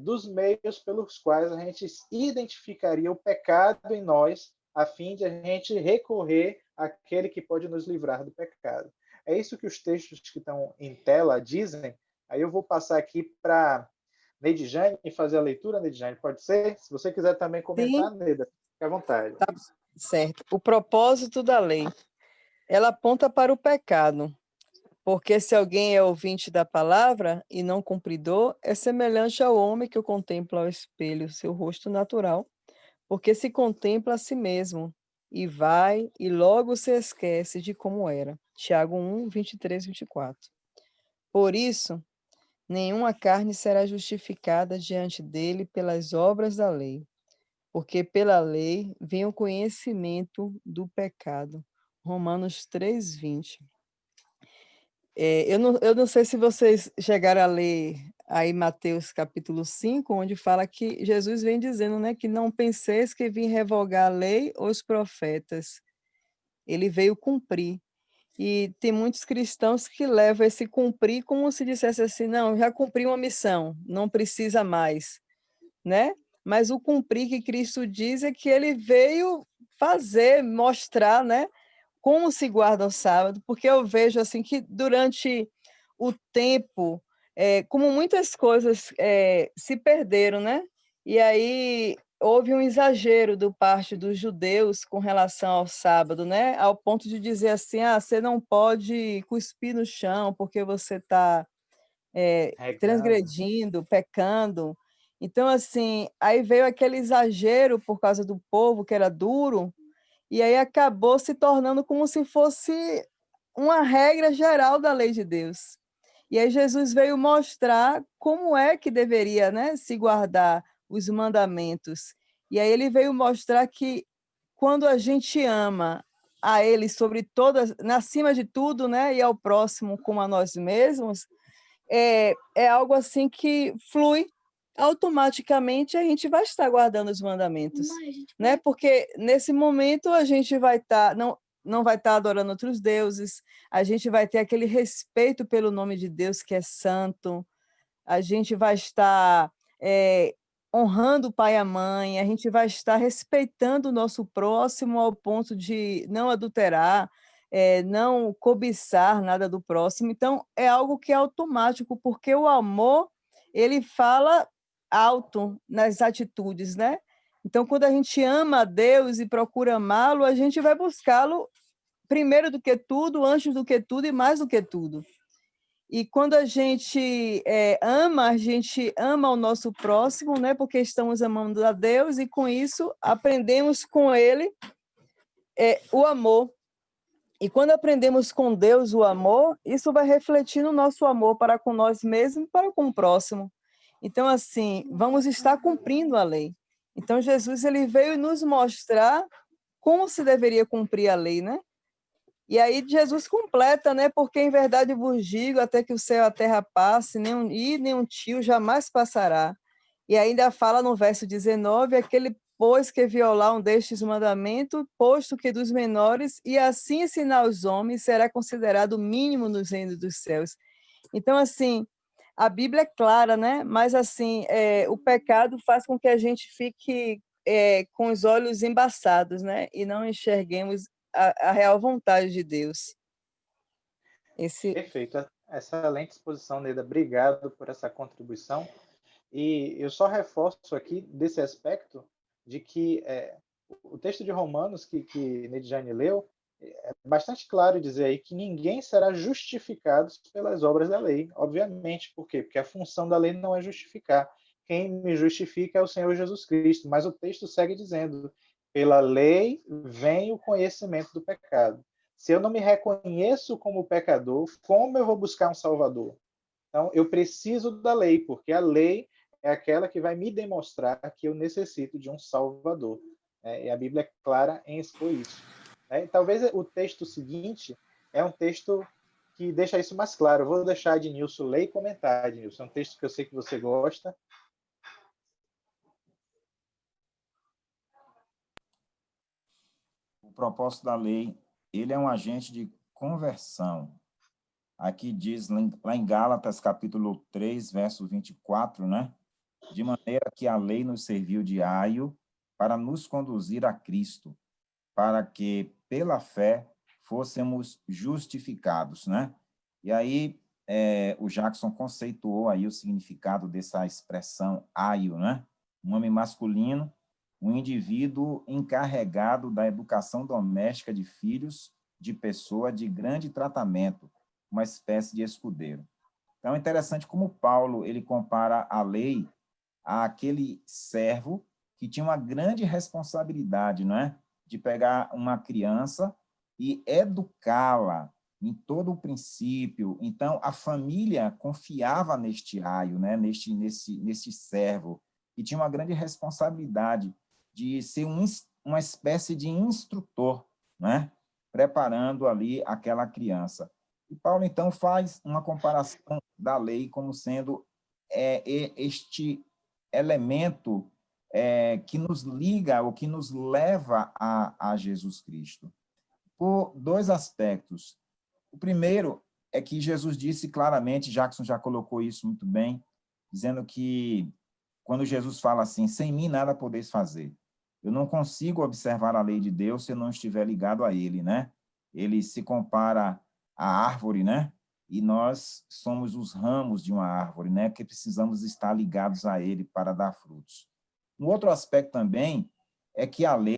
dos meios pelos quais a gente identificaria o pecado em nós, a fim de a gente recorrer àquele que pode nos livrar do pecado. É isso que os textos que estão em tela dizem. Aí eu vou passar aqui para Neidjane e fazer a leitura, Neidjane, pode ser? Se você quiser também comentar, Sim, Neida, fique à vontade. tá certo. O propósito da lei, ela aponta para o pecado, porque se alguém é ouvinte da palavra e não cumpridor, é semelhante ao homem que contempla ao espelho seu rosto natural, porque se contempla a si mesmo, e vai e logo se esquece de como era. Tiago 1, 23, 24. Por isso, nenhuma carne será justificada diante dele pelas obras da lei, porque pela lei vem o conhecimento do pecado. Romanos 3, 20. Eu não sei se vocês chegaram a ler aí Mateus capítulo 5, onde fala que Jesus vem dizendo, né, que não penseis que vim revogar a lei ou os profetas. Ele veio cumprir. E tem muitos cristãos que levam esse cumprir como se dissesse assim, não, já cumpri uma missão, não precisa mais, né? Mas o cumprir que Cristo diz é que ele veio fazer, mostrar, né, como se guarda o sábado, porque eu vejo assim que durante o tempo, como muitas coisas se perderam, né? E aí houve um exagero do parte dos judeus com relação ao sábado, né? Ao ponto de dizer assim, você não pode cuspir no chão porque você está Regando. transgredindo, pecando. Então, assim, aí veio aquele exagero por causa do povo que era duro, e aí acabou se tornando como se fosse uma regra geral da lei de Deus. E aí Jesus veio mostrar como é que deveria, né, se guardar os mandamentos. E aí ele veio mostrar que quando a gente ama a ele sobre todas, acima de tudo, né, e ao próximo como a nós mesmos, é algo assim que flui automaticamente, a gente vai estar guardando os mandamentos, né? Porque nesse momento a gente vai estar não vai estar adorando outros deuses, a gente vai ter aquele respeito pelo nome de Deus que é santo, a gente vai estar honrando o pai e a mãe, a gente vai estar respeitando o nosso próximo ao ponto de não adulterar, não cobiçar nada do próximo. Então, é algo que é automático, porque o amor, ele fala alto nas atitudes, né? Então, quando a gente ama a Deus e procura amá-lo, a gente vai buscá-lo primeiro do que tudo, antes do que tudo e mais do que tudo. E quando a gente a gente ama o nosso próximo, né? Porque estamos amando a Deus e com isso aprendemos com ele o amor. E quando aprendemos com Deus o amor, isso vai refletir no nosso amor para com nós mesmos e para com o próximo. Então, assim, vamos estar cumprindo a lei. Então, Jesus ele veio nos mostrar como se deveria cumprir a lei, né? E aí Jesus completa, né? Porque em verdade vos digo, até que o céu e a terra passe, nenhum tio jamais passará. E ainda fala no verso 19, aquele, pois, que violar um destes mandamentos, posto que dos menores, e assim ensinar os homens, será considerado o mínimo nos reinos dos céus. Então, assim, a Bíblia é clara, né? Mas, assim, o pecado faz com que a gente fique com os olhos embaçados, né? E não enxerguemos a real vontade de Deus. Perfeito. Excelente exposição, Neida. Obrigado por essa contribuição. E eu só reforço aqui desse aspecto de que o texto de Romanos que Neidjane leu é bastante claro dizer aí que ninguém será justificado pelas obras da lei. Obviamente, por quê? Porque a função da lei não é justificar. Quem me justifica é o Senhor Jesus Cristo. Mas o texto segue dizendo: pela lei vem o conhecimento do pecado. Se eu não me reconheço como pecador, como eu vou buscar um Salvador? Então, eu preciso da lei, porque a lei é aquela que vai me demonstrar que eu necessito de um Salvador. E a Bíblia é clara em expor isso. Talvez o texto seguinte é um texto que deixa isso mais claro. Eu vou deixar Ednilson ler e comentar, Ednilson. É um texto que eu sei que você gosta. O propósito da lei, ele é um agente de conversão. Aqui diz, lá em Gálatas, capítulo 3, verso 24, né? de maneira que a lei nos serviu de aio para nos conduzir a Cristo, para que, pela fé, fôssemos justificados, né? E aí, o Jackson conceituou aí o significado dessa expressão aio, né? Um homem masculino, um indivíduo encarregado da educação doméstica de filhos de pessoa de grande tratamento, uma espécie de escudeiro. Então, é interessante como Paulo ele compara a lei àquele servo que tinha uma grande responsabilidade, não é? De pegar uma criança e educá-la em todo o princípio. Então, a família confiava neste aio, né? neste servo, que tinha uma grande responsabilidade de ser uma espécie de instrutor, né? Preparando ali aquela criança. E Paulo, então, faz uma comparação da lei como sendo este elemento que nos liga ou que nos leva a Jesus Cristo, por dois aspectos. O primeiro é que Jesus disse claramente, Jackson já colocou isso muito bem, dizendo que quando Jesus fala assim, sem mim nada podeis fazer. Eu não consigo observar a lei de Deus se eu não estiver ligado a ele, né? Ele se compara à árvore, né? E nós somos os ramos de uma árvore, né? Que precisamos estar ligados a ele para dar frutos. Um outro aspecto também é que a lei,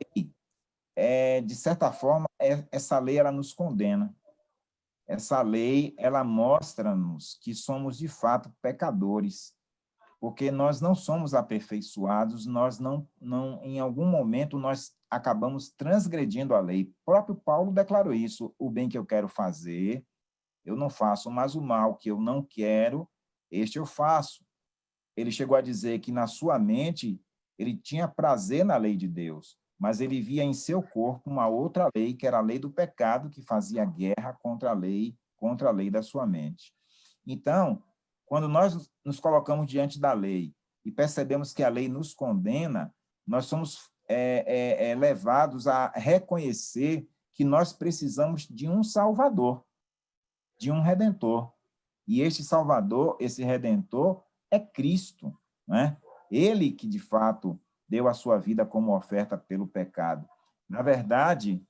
de certa forma, essa lei ela nos condena. Essa lei, ela mostra-nos que somos, de fato, pecadores, porque nós não somos aperfeiçoados, nós não, em algum momento, nós acabamos transgredindo a lei. O próprio Paulo declarou isso, o bem que eu quero fazer, eu não faço, mas o mal que eu não quero, este eu faço. Ele chegou a dizer que, na sua mente, ele tinha prazer na lei de Deus, mas ele via em seu corpo uma outra lei, que era a lei do pecado, que fazia guerra contra a lei da sua mente. Então, quando nós nos colocamos diante da lei e percebemos que a lei nos condena, nós somos levados a reconhecer que nós precisamos de um Salvador, de um Redentor. E este Salvador, esse Redentor, é Cristo, né? Ele que, de fato, deu a sua vida como oferta pelo pecado. Na verdade,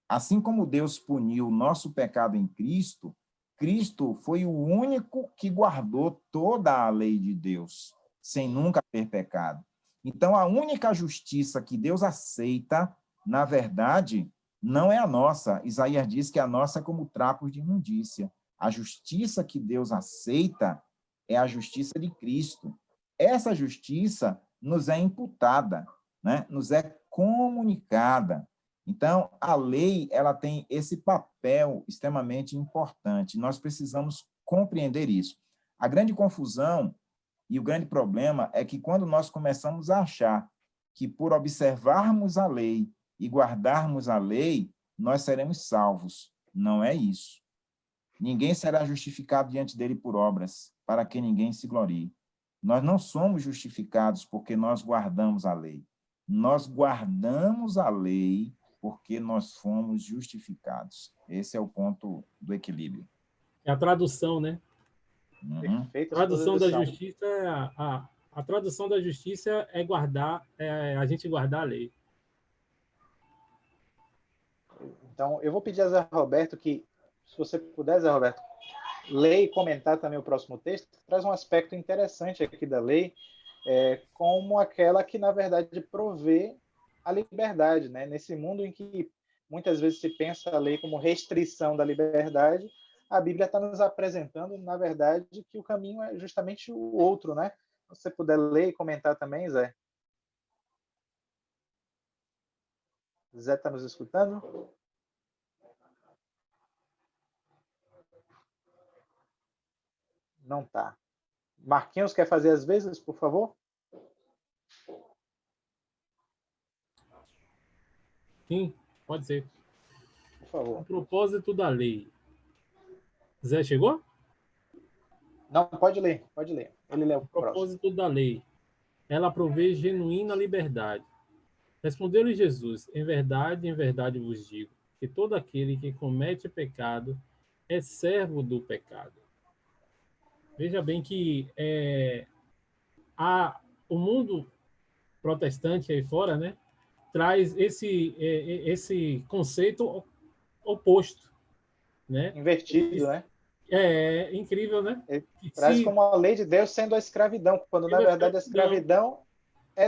assim como Deus puniu o nosso pecado em Cristo, Cristo foi o único que guardou toda a lei de Deus, sem nunca ter pecado. Então, a única justiça que Deus aceita, na verdade, não é a nossa. Isaías diz que a nossa é como trapos de imundícia. A justiça que Deus aceita é a justiça de Cristo. Essa justiça nos é imputada, né? Nos é comunicada. Então, a lei ela tem esse papel extremamente importante. Nós precisamos compreender isso. A grande confusão e o grande problema é que quando nós começamos a achar que por observarmos a lei e guardarmos a lei, nós seremos salvos. Não é isso. Ninguém será justificado diante dele por obras, para que ninguém se glorie. Nós não somos justificados porque nós guardamos a lei. Nós guardamos a lei porque nós fomos justificados. Esse é o ponto do equilíbrio. É a tradução, né? Perfeita Tradução da exposição. justiça a tradução da justiça é guardar, a gente guardar a lei. Então, eu vou pedir a Zé Roberto que, se você puder, Zé Roberto, ler e comentar também o próximo texto, traz um aspecto interessante aqui da lei, como aquela que, na verdade, provê a liberdade, né? Nesse mundo em que muitas vezes se pensa a lei como restrição da liberdade, a Bíblia está nos apresentando, na verdade, que o caminho é justamente o outro, né? Se você puder ler e comentar também, Zé. Zé está nos escutando? Não está. Marquinhos quer fazer as vezes, por favor? Sim, pode ser. Por favor. O propósito da lei. Zé chegou? Não, pode ler, pode ler. Ele lê o O próximo. propósito da lei. Ela provê genuína liberdade. Respondeu-lhe Jesus: em verdade vos digo, que todo aquele que comete pecado é servo do pecado. Veja bem que o mundo protestante aí fora, né, traz esse conceito oposto, né? Invertido, né? É incrível, né? Ele Que traz se como a lei de Deus sendo a escravidão, quando na verdade a escravidão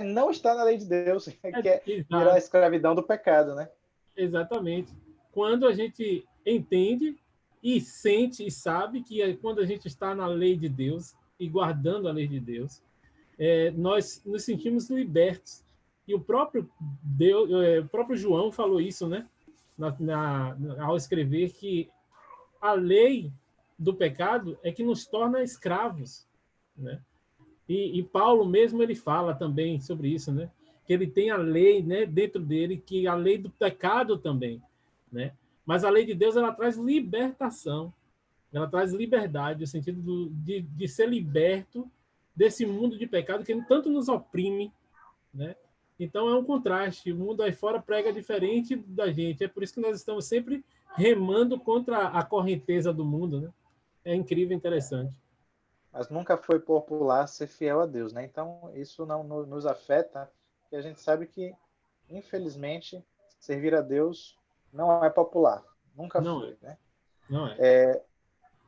não está na lei de Deus, que é virar a escravidão do pecado, né? Exatamente. Quando a gente entende e sente e sabe que quando a gente está na lei de Deus e guardando a lei de Deus, nós nos sentimos libertos. E o próprio Deus, o próprio João falou isso, né? Ao escrever que a lei do pecado é que nos torna escravos, né? E Paulo mesmo ele fala também sobre isso, né? Que ele tem a lei, né, dentro dele, que a lei do pecado também, né? Mas a lei de Deus ela traz libertação, ela traz liberdade, no sentido de ser liberto desse mundo de pecado que tanto nos oprime, né? Então é um contraste. O mundo aí fora prega diferente da gente. É por isso que nós estamos sempre remando contra a correnteza do mundo, né? É incrível, interessante. Mas nunca foi popular ser fiel a Deus, né? Então isso não nos afeta, porque a gente sabe que, infelizmente, servir a Deus não é popular. Nunca Não foi, é, né? não é.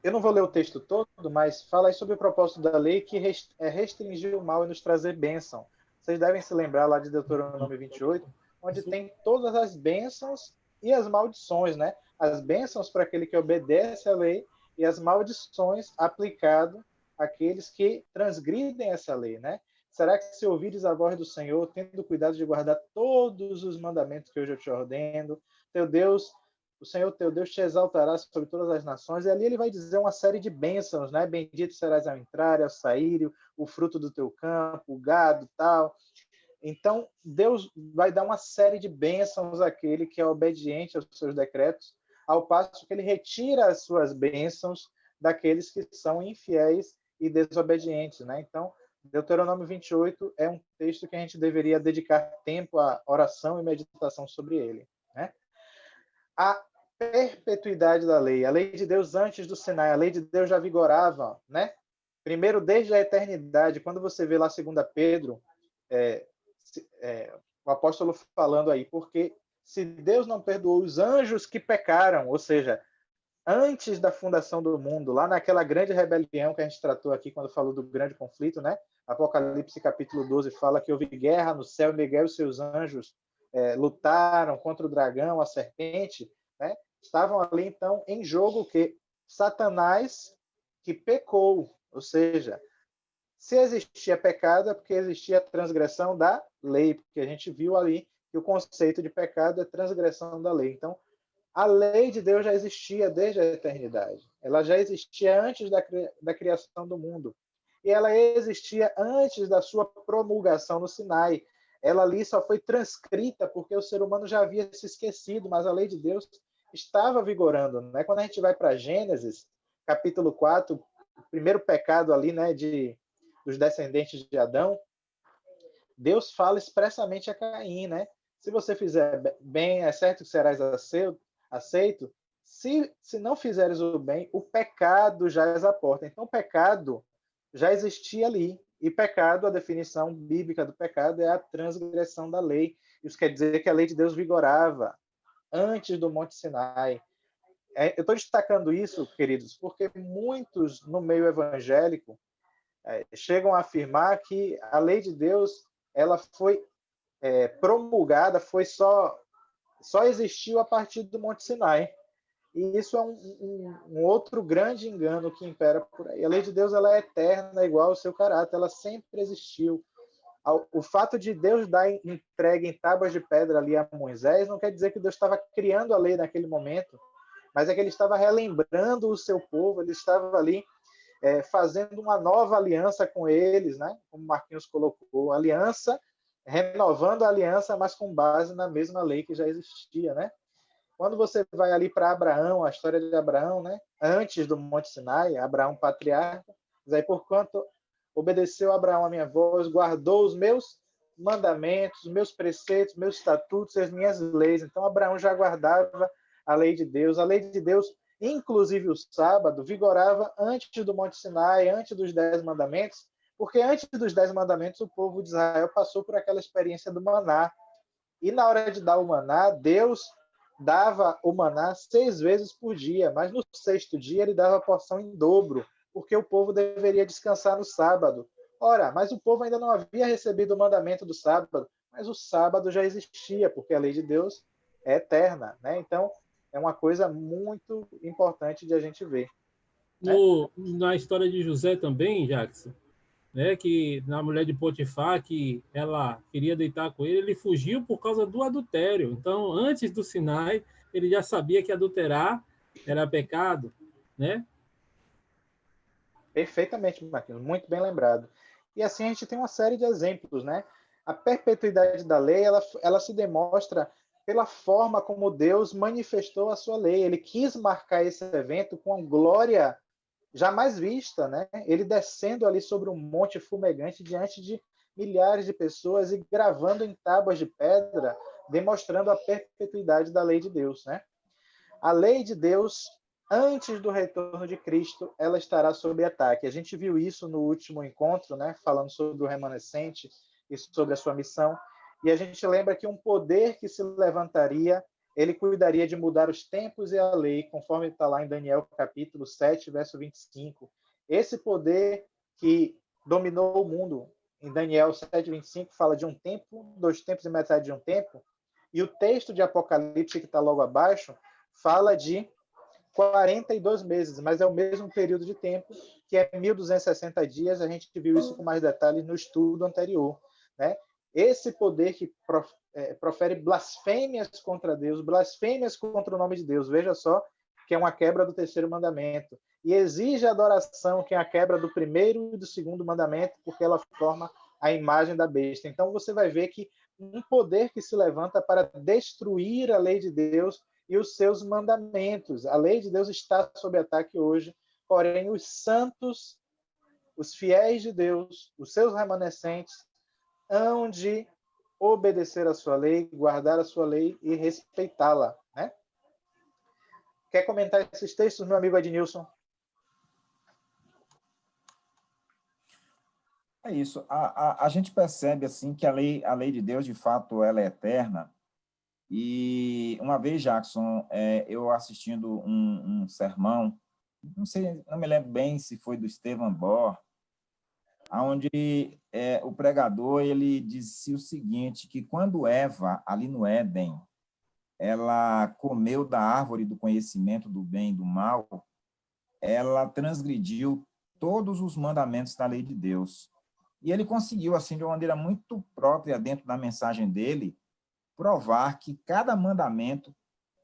Eu não vou ler o texto todo, mas fala aí sobre o propósito da lei, que é restringir o mal e nos trazer bênção. Vocês devem se lembrar lá de Deuteronômio 28, onde tem todas as bênçãos e as maldições, né? As bênçãos para aquele que obedece à lei e as maldições aplicado àqueles que transgridem essa lei, né? Será que se ouvires a voz do Senhor, tendo cuidado de guardar todos os mandamentos que hoje eu te ordeno, teu Deus, o Senhor teu Deus te exaltará sobre todas as nações, e ali ele vai dizer uma série de bênçãos, né? Bendito serás ao entrar e ao sair, o fruto do teu campo, o gado, tal. Então, Deus vai dar uma série de bênçãos àquele que é obediente aos seus decretos, ao passo que ele retira as suas bênçãos daqueles que são infiéis e desobedientes, né? Então, Deuteronômio 28 é um texto que a gente deveria dedicar tempo à oração e meditação sobre ele, né? A perpetuidade da lei. A lei de Deus antes do Sinai, a lei de Deus já vigorava, né? Primeiro, desde a eternidade. Quando você vê lá 2 Pedro, o apóstolo falando aí, porque se Deus não perdoou os anjos que pecaram, ou seja, antes da fundação do mundo, lá naquela grande rebelião que a gente tratou aqui quando falou do grande conflito, né? Apocalipse capítulo 12 fala que houve guerra no céu, e Miguel e seus anjos lutaram contra o dragão, a serpente, né? Estavam ali, então, em jogo que Satanás, que pecou, ou seja, se existia pecado é porque existia transgressão da lei, porque a gente viu ali que o conceito de pecado é transgressão da lei. Então, a lei de Deus já existia desde a eternidade. Ela já existia antes da criação do mundo. E ela existia antes da sua promulgação no Sinai. Ela ali só foi transcrita porque o ser humano já havia se esquecido, mas a lei de Deus estava vigorando, né? Quando a gente vai para Gênesis, capítulo 4, o primeiro pecado ali, né, dos descendentes de Adão, Deus fala expressamente a Caim, né? Se você fizer bem, é certo que serás aceito. Se não fizeres o bem, o pecado já as aporta. Então, o pecado já existia ali. E pecado, a definição bíblica do pecado é a transgressão da lei. Isso quer dizer que a lei de Deus vigorava antes do Monte Sinai. Eu estou destacando isso, queridos, porque muitos no meio evangélico chegam a afirmar que a lei de Deus ela foi promulgada, só existiu a partir do Monte Sinai. E isso é um outro grande engano que impera por aí. A lei de Deus ela é eterna, igual ao seu caráter, ela sempre existiu. O fato de Deus dar entregue em tábuas de pedra ali a Moisés não quer dizer que Deus estava criando a lei naquele momento, mas é que ele estava relembrando o seu povo, ele estava ali fazendo uma nova aliança com eles, né? Como Marquinhos colocou, aliança, renovando a aliança, mas com base na mesma lei que já existia, né? Quando você vai ali para Abraão, a história de Abraão, né? Antes do Monte Sinai, Abraão patriarca, diz aí, porquanto obedeceu Abraão a minha voz, guardou os meus mandamentos, os meus preceitos, meus estatutos e as minhas leis. Então, Abraão já guardava a lei de Deus. A lei de Deus, inclusive o sábado, vigorava antes do Monte Sinai, antes dos 10 mandamentos, Porque antes dos 10 mandamentos, o povo de Israel passou por aquela experiência do maná. E na hora de dar o maná, Deus dava o maná 6 vezes por dia, mas no 6º dia ele dava a porção em dobro, porque o povo deveria descansar no sábado. Ora, mas o povo ainda não havia recebido o mandamento do sábado, mas o sábado já existia, porque a lei de Deus é eterna, né? Então, é uma coisa muito importante de a gente ver. Na história de José também, Jackson, né, que na mulher de Potifar, que ela queria deitar com ele, ele fugiu por causa do adultério. Então, antes do Sinai, ele já sabia que adulterar era pecado, né? Perfeitamente, Marquinhos, muito bem lembrado. E assim a gente tem uma série de exemplos, né? A perpetuidade da lei, ela se demonstra pela forma como Deus manifestou a sua lei. Ele quis marcar esse evento com a glória jamais vista, né? Ele descendo ali sobre um monte fumegante diante de milhares de pessoas e gravando em tábuas de pedra, demonstrando a perpetuidade da lei de Deus, né? A lei de Deus, antes do retorno de Cristo, ela estará sob ataque. A gente viu isso no último encontro, né? Falando sobre o remanescente e sobre a sua missão. E a gente lembra que um poder que se levantaria, ele cuidaria de mudar os tempos e a lei, conforme está lá em Daniel capítulo 7, verso 25. Esse poder que dominou o mundo, em Daniel 7, 25, fala de um tempo, 2 tempos e metade de um tempo, e o texto de Apocalipse, que está logo abaixo, fala de 42 meses, mas é o mesmo período de tempo, que é 1.260 dias. A gente viu isso com mais detalhes no estudo anterior, né? Esse poder que profere blasfêmias contra Deus, blasfêmias contra o nome de Deus, veja só, que é uma quebra do 3º mandamento, e exige adoração, que é a quebra do 1º e do 2º mandamento, porque ela forma a imagem da besta. Então você vai ver que um poder que se levanta para destruir a lei de Deus e os seus mandamentos. A lei de Deus está sob ataque hoje, porém os santos, os fiéis de Deus, os seus remanescentes, hão de obedecer a sua lei, guardar a sua lei e respeitá-la, né? Quer comentar esses textos, meu amigo Ednilson? É isso. A gente percebe assim que a lei de Deus, de fato, ela é eterna. E uma vez, Jackson, eu assistindo um sermão, não sei, não me lembro bem se foi do Estevam Bor, onde o pregador ele disse o seguinte, que quando Eva, ali no Éden, ela comeu da árvore do conhecimento do bem e do mal, ela transgrediu todos os mandamentos da lei de Deus. E ele conseguiu, assim, de uma maneira muito própria, dentro da mensagem dele, provar que cada mandamento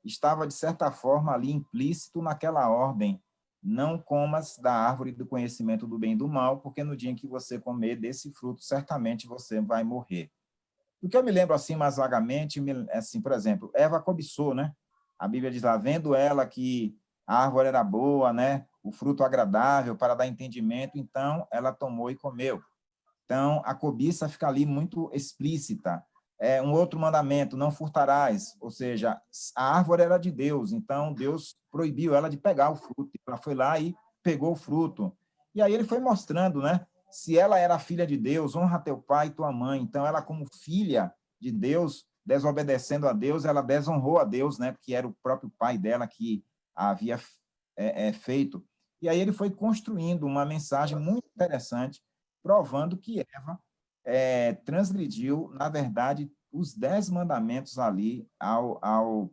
estava, de certa forma, ali implícito naquela ordem: não comas da árvore do conhecimento do bem e do mal, porque no dia em que você comer desse fruto, certamente você vai morrer. O que eu me lembro, assim, mais vagamente, assim, por exemplo, Eva cobiçou, né? A Bíblia diz lá, vendo ela que a árvore era boa, né? O fruto agradável para dar entendimento, então ela tomou e comeu. Então, a cobiça fica ali muito explícita. Um outro mandamento, não furtarás, ou seja, a árvore era de Deus, então Deus proibiu ela de pegar o fruto. Ela foi lá e pegou o fruto. E aí ele foi mostrando, né? Se ela era filha de Deus, honra teu pai e tua mãe. Então, ela, como filha de Deus, desobedecendo a Deus, ela desonrou a Deus, né? Porque era o próprio pai dela que a havia feito. E aí ele foi construindo uma mensagem muito interessante, provando que Eva transgrediu, na verdade, os 10 mandamentos ali ao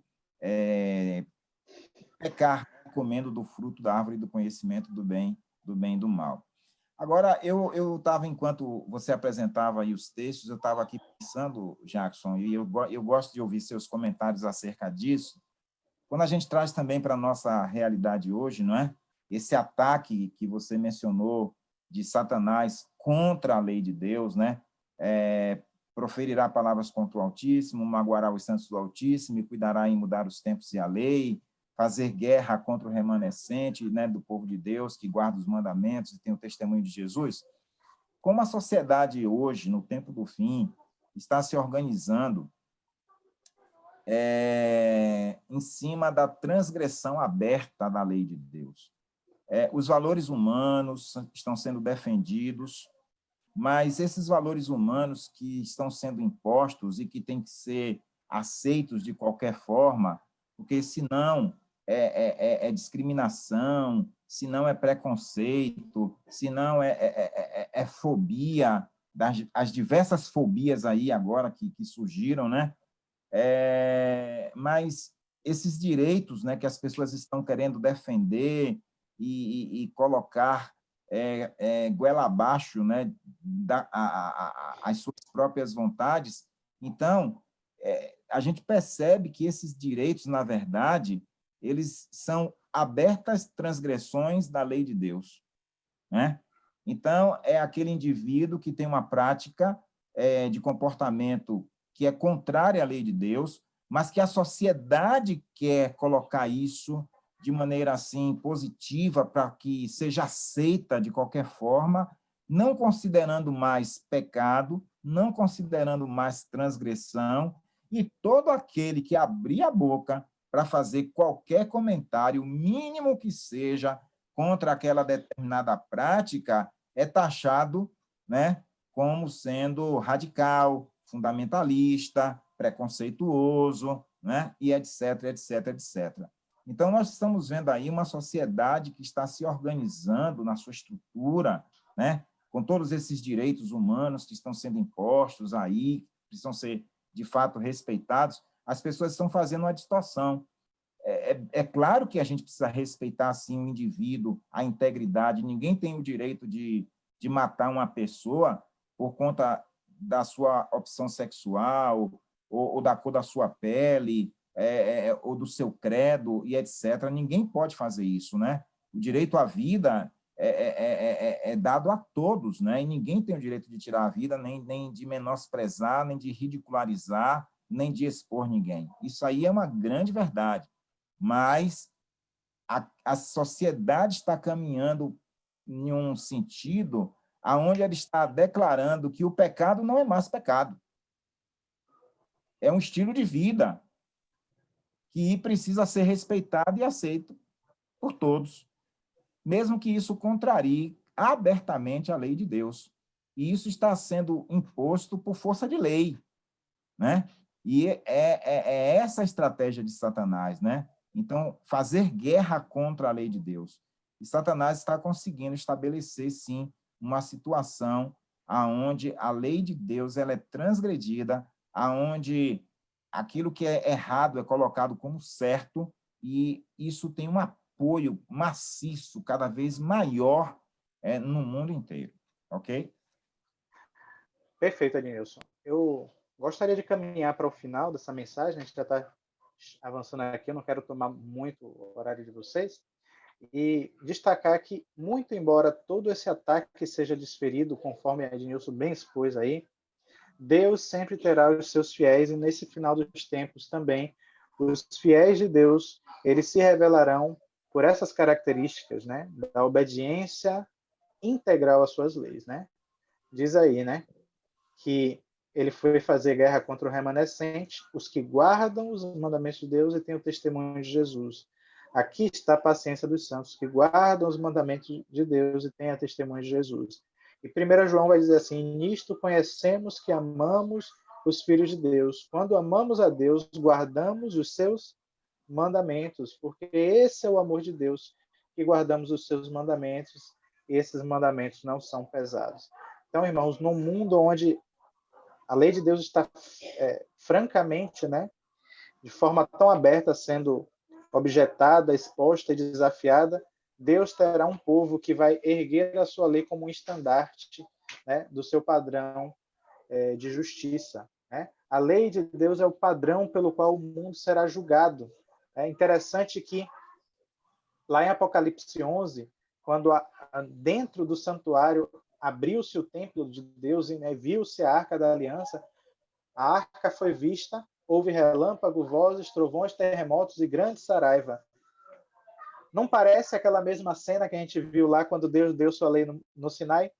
pecar comendo do fruto da árvore do conhecimento do bem e do mal. Agora, eu estava, enquanto você apresentava aí os textos, eu estava aqui pensando, Jackson, e eu gosto de ouvir seus comentários acerca disso, quando a gente traz também para a nossa realidade hoje, não é? Esse ataque que você mencionou de Satanás contra a lei de Deus, né? Proferirá palavras contra o Altíssimo, magoará os santos do Altíssimo e cuidará em mudar os tempos e a lei, fazer guerra contra o remanescente, né, do povo de Deus, que guarda os mandamentos e tem o testemunho de Jesus. Como a sociedade hoje, no tempo do fim, está se organizando em cima da transgressão aberta da lei de Deus. Os valores humanos estão sendo defendidos, mas esses valores humanos que estão sendo impostos e que têm que ser aceitos de qualquer forma, porque senão é discriminação, senão é preconceito, senão é fobia, as diversas fobias aí agora que surgiram, né? Mas esses direitos, né, que as pessoas estão querendo defender e colocar goela abaixo, né, as suas próprias vontades. Então, a gente percebe que esses direitos, na verdade, eles são abertas transgressões da lei de Deus, né? Então, é aquele indivíduo que tem uma prática de comportamento que é contrária à lei de Deus, mas que a sociedade quer colocar isso de maneira assim positiva para que seja aceita de qualquer forma, não considerando mais pecado, não considerando mais transgressão, e todo aquele que abrir a boca para fazer qualquer comentário, mínimo que seja, contra aquela determinada prática, é taxado, né, como sendo radical, fundamentalista, preconceituoso, né, e etc, etc, etc. Então, nós estamos vendo aí uma sociedade que está se organizando na sua estrutura, né, com todos esses direitos humanos que estão sendo impostos aí, precisam ser, de fato, respeitados. As pessoas estão fazendo uma distorção. É claro que a gente precisa respeitar, sim, o indivíduo, a integridade. Ninguém tem o direito de matar uma pessoa por conta da sua opção sexual ou da cor da sua pele, ou do seu credo, e etc. Ninguém pode fazer isso, né? O direito à vida é dado a todos, né? E ninguém tem o direito de tirar a vida, nem de menosprezar, nem de ridicularizar, nem de expor ninguém. Isso aí é uma grande verdade. Mas a sociedade está caminhando em um sentido aonde ela está declarando que o pecado não é mais pecado. É um estilo de vida que precisa ser respeitado e aceito por todos, mesmo que isso contrarie abertamente a lei de Deus. E isso está sendo imposto por força de lei, né? E é essa a estratégia de Satanás, né? Então, fazer guerra contra a lei de Deus. E Satanás está conseguindo estabelecer, sim, uma situação aonde a lei de Deus ela é transgredida, aonde aquilo que é errado é colocado como certo, e isso tem um apoio maciço, cada vez maior no mundo inteiro, ok? Perfeito, Adnilson. Eu gostaria de caminhar para o final dessa mensagem, a gente já está avançando aqui, eu não quero tomar muito o horário de vocês, e destacar que, muito embora todo esse ataque seja desferido, conforme a Ednilson bem expôs aí, Deus sempre terá os seus fiéis, e nesse final dos tempos também, os fiéis de Deus, eles se revelarão por essas características, né, da obediência integral às suas leis, né? Diz aí, né, que ele foi fazer guerra contra o remanescente, os que guardam os mandamentos de Deus e têm o testemunho de Jesus. Aqui está a paciência dos santos, que guardam os mandamentos de Deus e têm a testemunho de Jesus. E 1 João vai dizer assim: nisto conhecemos que amamos os filhos de Deus. Quando amamos a Deus, guardamos os seus mandamentos, porque esse é o amor de Deus, que guardamos os seus mandamentos, e esses mandamentos não são pesados. Então, irmãos, num mundo onde a lei de Deus está francamente, né, de forma tão aberta, sendo objetada, exposta e desafiada, Deus terá um povo que vai erguer a sua lei como um estandarte, né, do seu padrão de justiça. Né? A lei de Deus é o padrão pelo qual o mundo será julgado. É interessante que, lá em Apocalipse 11, quando dentro do santuário abriu-se o templo de Deus e, né, viu-se a Arca da Aliança, a arca foi vista, houve relâmpago, vozes, trovões, terremotos e grande saraiva. Não parece aquela mesma cena que a gente viu lá quando Deus deu sua lei no Sinai?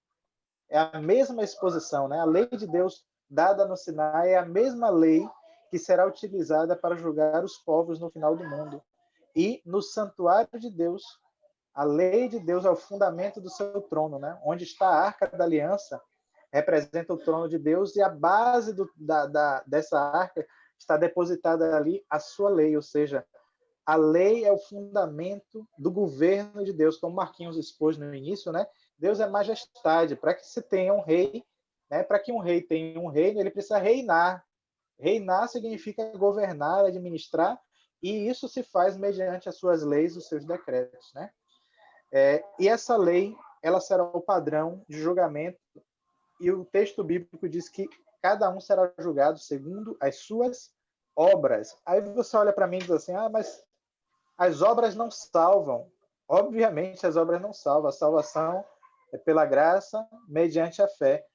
É a mesma exposição, né? A lei de Deus dada no Sinai é a mesma lei que será utilizada para julgar os povos no final do mundo. E no santuário de Deus, a lei de Deus é o fundamento do seu trono, né? Onde está a Arca da Aliança, representa o trono de Deus, e a base dessa arca está depositada ali a sua lei, ou seja, a lei é o fundamento do governo de Deus, como Marquinhos expôs no início, né? Deus é majestade. Para que se tenha um rei, né? Para que um rei tenha um reino, ele precisa reinar. Reinar significa governar, administrar, e isso se faz mediante as suas leis, os seus decretos, né? E essa lei, ela será o padrão de julgamento, e o texto bíblico diz que cada um será julgado segundo as suas obras. Aí você olha para mim e diz assim, mas as obras não salvam. Obviamente, as obras não salvam. A salvação é pela graça, mediante a fé.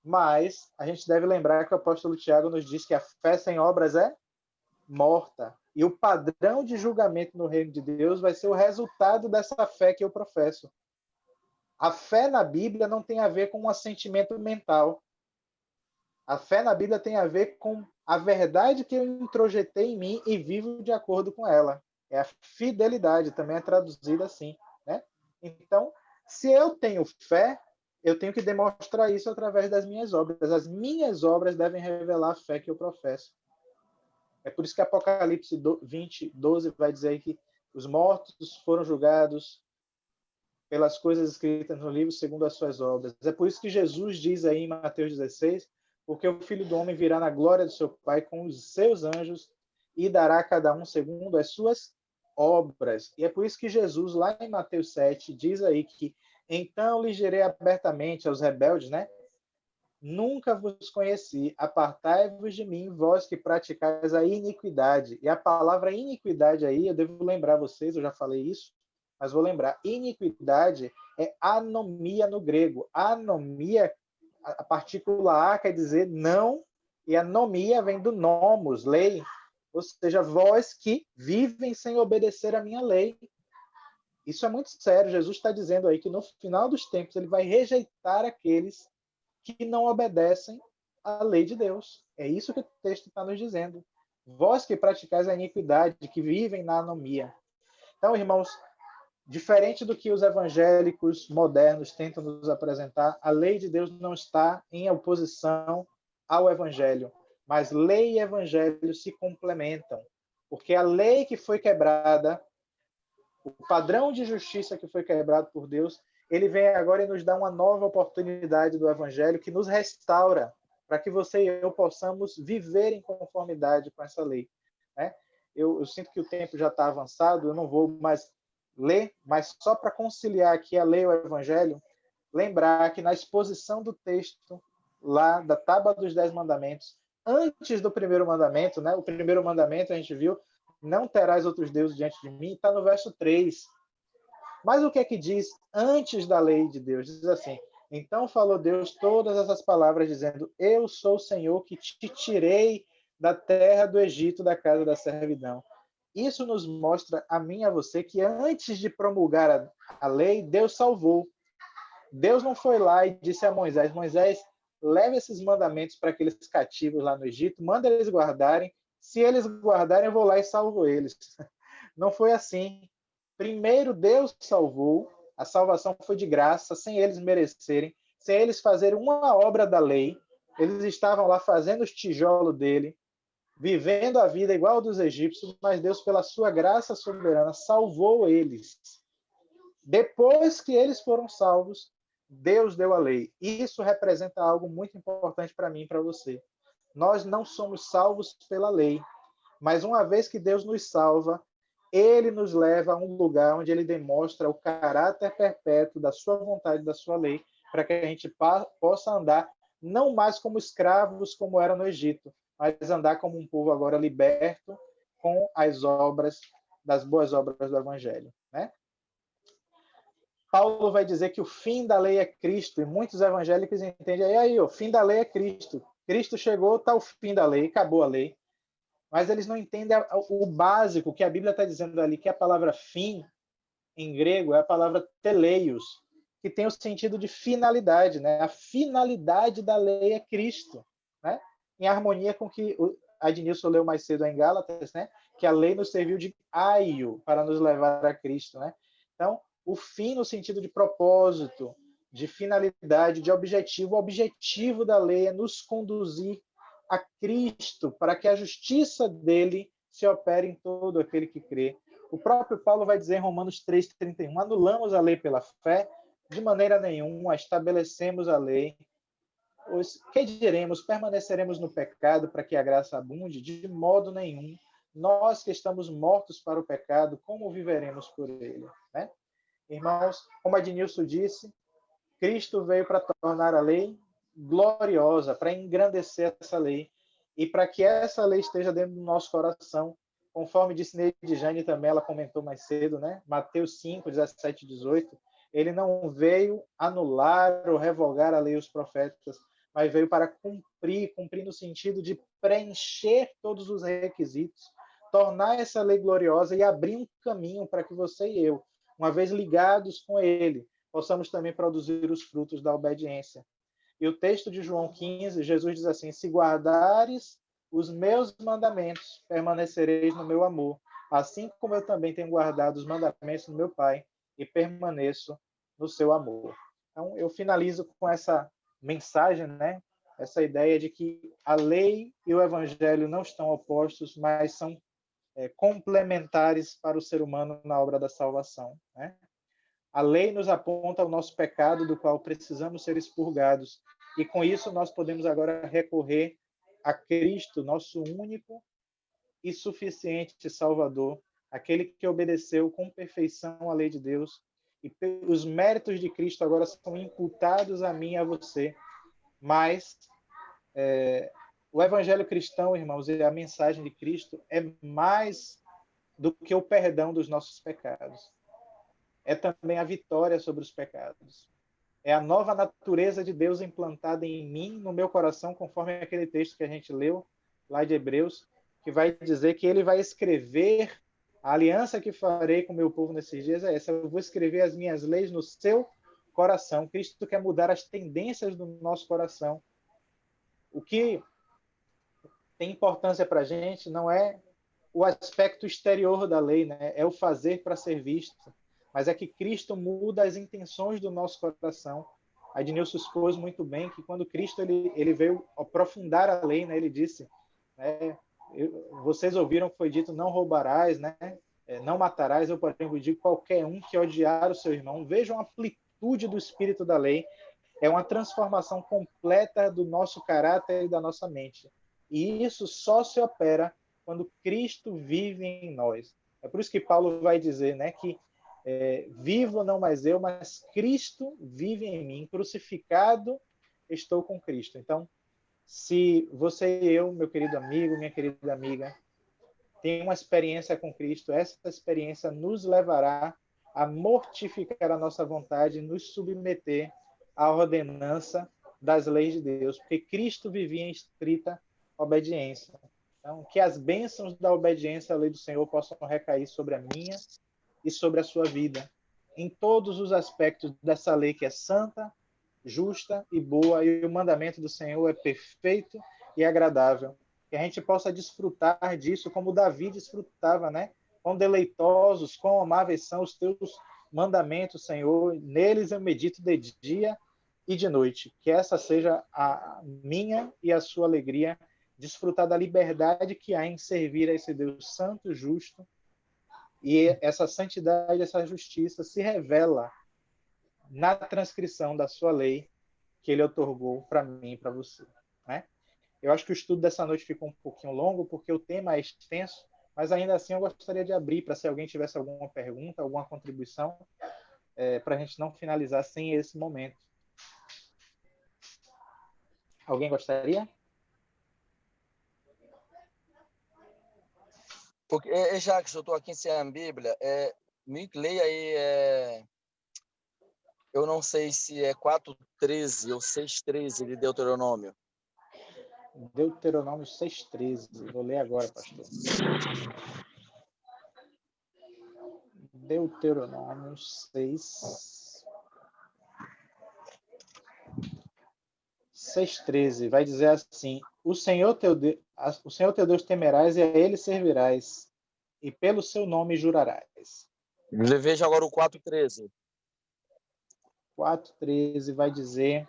Mas a gente deve lembrar que o apóstolo Tiago nos diz que a fé sem obras é morta. E o padrão de julgamento no reino de Deus vai ser o resultado dessa fé que eu professo. A fé na Bíblia não tem a ver com um assentimento mental. A fé na Bíblia tem a ver com a verdade que eu introjetei em mim e vivo de acordo com ela. É a fidelidade, também é traduzida assim, né? Então, se eu tenho fé, eu tenho que demonstrar isso através das minhas obras. As minhas obras devem revelar a fé que eu professo. É por isso que Apocalipse 20, 12 vai dizer que os mortos foram julgados pelas coisas escritas no livro segundo as suas obras. É por isso que Jesus diz aí em Mateus 16, porque o Filho do Homem virá na glória do seu Pai com os seus anjos e dará a cada um segundo as suas obras. E é por isso que Jesus, lá em Mateus 7, diz aí que então lhes direi abertamente aos rebeldes, né? Nunca vos conheci, apartai-vos de mim, vós que praticais a iniquidade. E a palavra iniquidade aí, eu devo lembrar vocês, eu já falei isso, mas vou lembrar. Iniquidade é anomia no grego. Anomia, a partícula A quer dizer não, e anomia vem do nomos, lei. Ou seja, vós que vivem sem obedecer a minha lei. Isso é muito sério. Jesus está dizendo aí que no final dos tempos ele vai rejeitar aqueles que não obedecem à lei de Deus. É isso que o texto está nos dizendo. Vós que praticais a iniquidade, que vivem na anomia. Então, irmãos, diferente do que os evangélicos modernos tentam nos apresentar, a lei de Deus não está em oposição ao evangelho, mas lei e evangelho se complementam, porque a lei que foi quebrada, o padrão de justiça que foi quebrado por Deus, ele vem agora e nos dá uma nova oportunidade do evangelho que nos restaura, para que você e eu possamos viver em conformidade com essa lei, né? Eu sinto que o tempo já está avançado, eu não vou mais ler, mas só para conciliar aqui a lei e o evangelho, lembrar que na exposição do texto lá da Tábua dos 10 Mandamentos, antes do primeiro mandamento, né? O primeiro mandamento a gente viu, não terás outros deuses diante de mim, está no verso 3. Mas o que é que diz antes da lei de Deus? Diz assim, então falou Deus todas essas palavras, dizendo, eu sou o Senhor que te tirei da terra do Egito, da casa da servidão. Isso nos mostra, a mim e a você, que antes de promulgar a lei, Deus salvou. Deus não foi lá e disse a Moisés, Moisés, leve esses mandamentos para aqueles cativos lá no Egito, manda eles guardarem, se eles guardarem, eu vou lá e salvo eles. Não foi assim. Primeiro Deus salvou, a salvação foi de graça, sem eles merecerem, sem eles fazerem uma obra da lei. Eles estavam lá fazendo os tijolos dele, vivendo a vida igual dos egípcios, mas Deus, pela sua graça soberana, salvou eles. Depois que eles foram salvos, Deus deu a lei. Isso representa algo muito importante para mim e para você. Nós não somos salvos pela lei, mas uma vez que Deus nos salva, ele nos leva a um lugar onde ele demonstra o caráter perpétuo da sua vontade, da sua lei, para que a gente possa andar não mais como escravos como era no Egito, mas andar como um povo agora liberto com as obras, das boas obras do Evangelho, né? Paulo vai dizer que o fim da lei é Cristo, e muitos evangélicos entendem, aí, o fim da lei é Cristo. Cristo chegou, está o fim da lei, acabou a lei. Mas eles não entendem o básico que a Bíblia está dizendo ali, que a palavra fim, em grego, é a palavra teleios, que tem o sentido de finalidade, né? A finalidade da lei é Cristo, né? Em harmonia com o que o Adnilson leu mais cedo em Gálatas, né? Que a lei nos serviu de aio para nos levar a Cristo, né? Então, o fim no sentido de propósito, de finalidade, de objetivo. O objetivo da lei é nos conduzir a Cristo, para que a justiça dele se opere em todo aquele que crê. O próprio Paulo vai dizer em Romanos 3,31, anulamos a lei pela fé? De maneira nenhuma, estabelecemos a lei. Que diremos? Permaneceremos no pecado para que a graça abunde? De modo nenhum. Nós que estamos mortos para o pecado, como viveremos por ele? Né? Irmãos, como Adnilson disse, Cristo veio para tornar a lei gloriosa, para engrandecer essa lei, e para que essa lei esteja dentro do nosso coração, conforme disse Neide Jane também, ela comentou mais cedo, né? Mateus 5, 17 e 18, ele não veio anular ou revogar a lei e os profetas, mas veio para cumprir no sentido de preencher todos os requisitos, tornar essa lei gloriosa e abrir um caminho para que você e eu, uma vez ligados com ele, possamos também produzir os frutos da obediência. E o texto de João 15, Jesus diz assim, se guardares os meus mandamentos, permanecereis no meu amor, assim como eu também tenho guardado os mandamentos do meu Pai e permaneço no seu amor. Então, eu finalizo com essa mensagem, né? Essa ideia de que a lei e o evangelho não estão opostos, mas são complementares para o ser humano na obra da salvação, né? A lei nos aponta ao nosso pecado, do qual precisamos ser expurgados. E com isso nós podemos agora recorrer a Cristo, nosso único e suficiente Salvador, aquele que obedeceu com perfeição a lei de Deus. E os méritos de Cristo agora são imputados a mim e a você. Mas o evangelho cristão, irmãos, e a mensagem de Cristo é mais do que o perdão dos nossos pecados. É também a vitória sobre os pecados. É a nova natureza de Deus implantada em mim, no meu coração, conforme aquele texto que a gente leu lá de Hebreus, que vai dizer que ele vai escrever a aliança que farei com o meu povo nesses dias é essa. Eu vou escrever as minhas leis no seu coração. Cristo quer mudar as tendências do nosso coração. O que tem importância para a gente não é o aspecto exterior da lei, né? É o fazer para ser visto. Mas é que Cristo muda as intenções do nosso coração. A Adnilson expôs muito bem que quando Cristo ele veio aprofundar a lei, né? Ele disse, né? Vocês ouviram que foi dito, não roubarás, né? Não matarás, eu porém vos digo, qualquer um que odiar o seu irmão. Vejam a amplitude do espírito da lei. É uma transformação completa do nosso caráter e da nossa mente. E isso só se opera quando Cristo vive em nós. É por isso que Paulo vai dizer, né, que vivo não mais eu, mas Cristo vive em mim, crucificado estou com Cristo. Então, se você e eu, meu querido amigo, minha querida amiga, tem uma experiência com Cristo, essa experiência nos levará a mortificar a nossa vontade e nos submeter à ordenança das leis de Deus, porque Cristo vivia em estrita obediência. Então, que as bênçãos da obediência à lei do Senhor possam recair sobre a minha e sobre a sua vida, em todos os aspectos dessa lei que é santa, justa e boa, e o mandamento do Senhor é perfeito e agradável. Que a gente possa desfrutar disso como Davi desfrutava, né? Quão deleitosos, quão amáveis são os teus mandamentos, Senhor. Neles eu medito de dia e de noite. Que essa seja a minha e a sua alegria, desfrutar da liberdade que há em servir a esse Deus santo, justo. E essa santidade, essa justiça se revela na transcrição da sua lei que ele otorgou para mim e para você, né? Eu acho que o estudo dessa noite ficou um pouquinho longo, porque o tema é extenso, mas ainda assim eu gostaria de abrir para se alguém tivesse alguma pergunta, alguma contribuição, para a gente não finalizar sem esse momento. Alguém gostaria? Porque, Jackson, eu estou aqui sem a Bíblia, me leia aí, eu não sei se é 4:13 ou 6:13 de Deuteronômio. Deuteronômio 6:13. Vou ler agora, pastor. Deuteronômio 6:13. Vai dizer assim: o Senhor teu Deus temerás e a ele servirás, e pelo seu nome jurarás. Veja agora o 4:13. 4:13 vai dizer: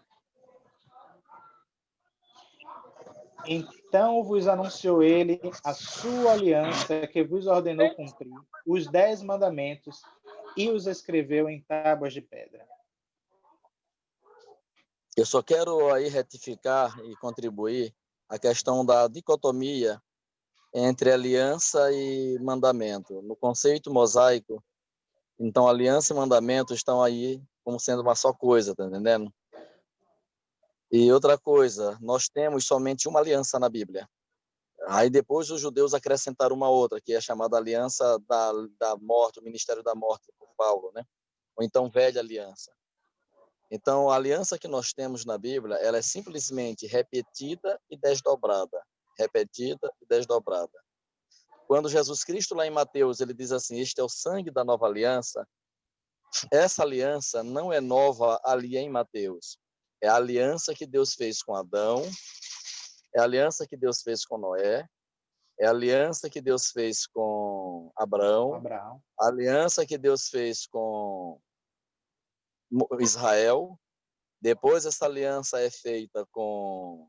então vos anunciou ele a sua aliança, que vos ordenou cumprir os 10 mandamentos e os escreveu em tábuas de pedra. Eu só quero aí retificar e contribuir a questão da dicotomia entre aliança e mandamento. No conceito mosaico, então aliança e mandamento estão aí como sendo uma só coisa, tá entendendo? E outra coisa, nós temos somente uma aliança na Bíblia. Aí depois os judeus acrescentaram uma outra, que é chamada aliança da morte, o ministério da morte por Paulo, né? Ou então velha aliança. Então a aliança que nós temos na Bíblia, ela é simplesmente repetida e desdobrada. Repetida e desdobrada. Quando Jesus Cristo lá em Mateus, ele diz assim: este é o sangue da nova aliança. Essa aliança não é nova ali em Mateus. É a aliança que Deus fez com Adão, é a aliança que Deus fez com Noé, é a aliança que Deus fez com Abraão, a aliança que Deus fez com Israel. Depois essa aliança é feita com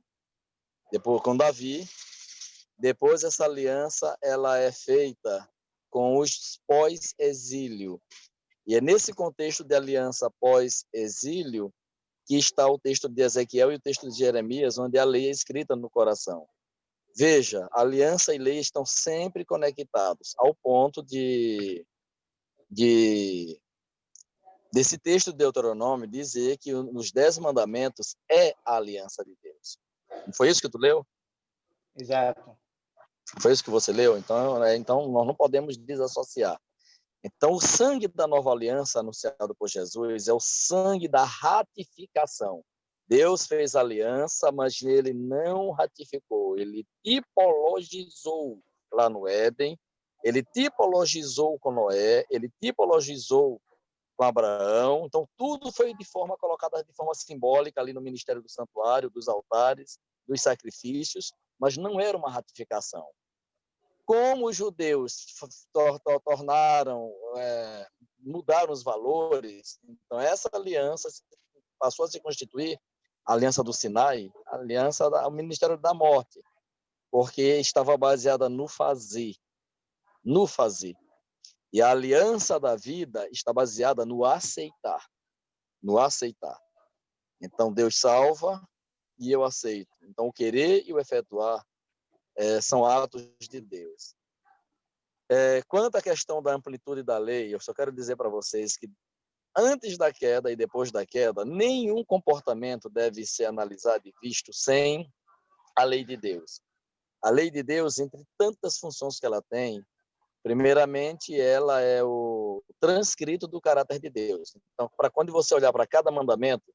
Davi. Depois essa aliança ela é feita com os pós-exílio. E é nesse contexto de aliança pós-exílio que está o texto de Ezequiel e o texto de Jeremias, onde a lei é escrita no coração. Veja, aliança e lei estão sempre conectados, ao ponto desse texto de Deuteronômio dizer que nos 10 mandamentos é a aliança de Deus. Não foi isso que tu leu? Exato. Foi isso que você leu? Então nós não podemos desassociar. Então, o sangue da nova aliança anunciado por Jesus é o sangue da ratificação. Deus fez aliança, mas ele não ratificou. Ele tipologizou lá no Éden, ele tipologizou com Noé, ele tipologizou com Abraão. Então, tudo foi colocado de forma simbólica ali no ministério do santuário, dos altares, dos sacrifícios, mas não era uma ratificação. Como os judeus mudaram os valores, então essa aliança passou a se constituir a aliança do Sinai, o ministério da morte, porque estava baseada no fazer. E a aliança da vida está baseada no aceitar. Então Deus salva e eu aceito. Então o querer e o efetuar são atos de Deus. Quanto à questão da amplitude da lei, eu só quero dizer para vocês que antes da queda e depois da queda, nenhum comportamento deve ser analisado e visto sem a lei de Deus. A lei de Deus, entre tantas funções que ela tem, primeiramente, ela é o transcrito do caráter de Deus. Então, para quando você olhar para cada mandamento,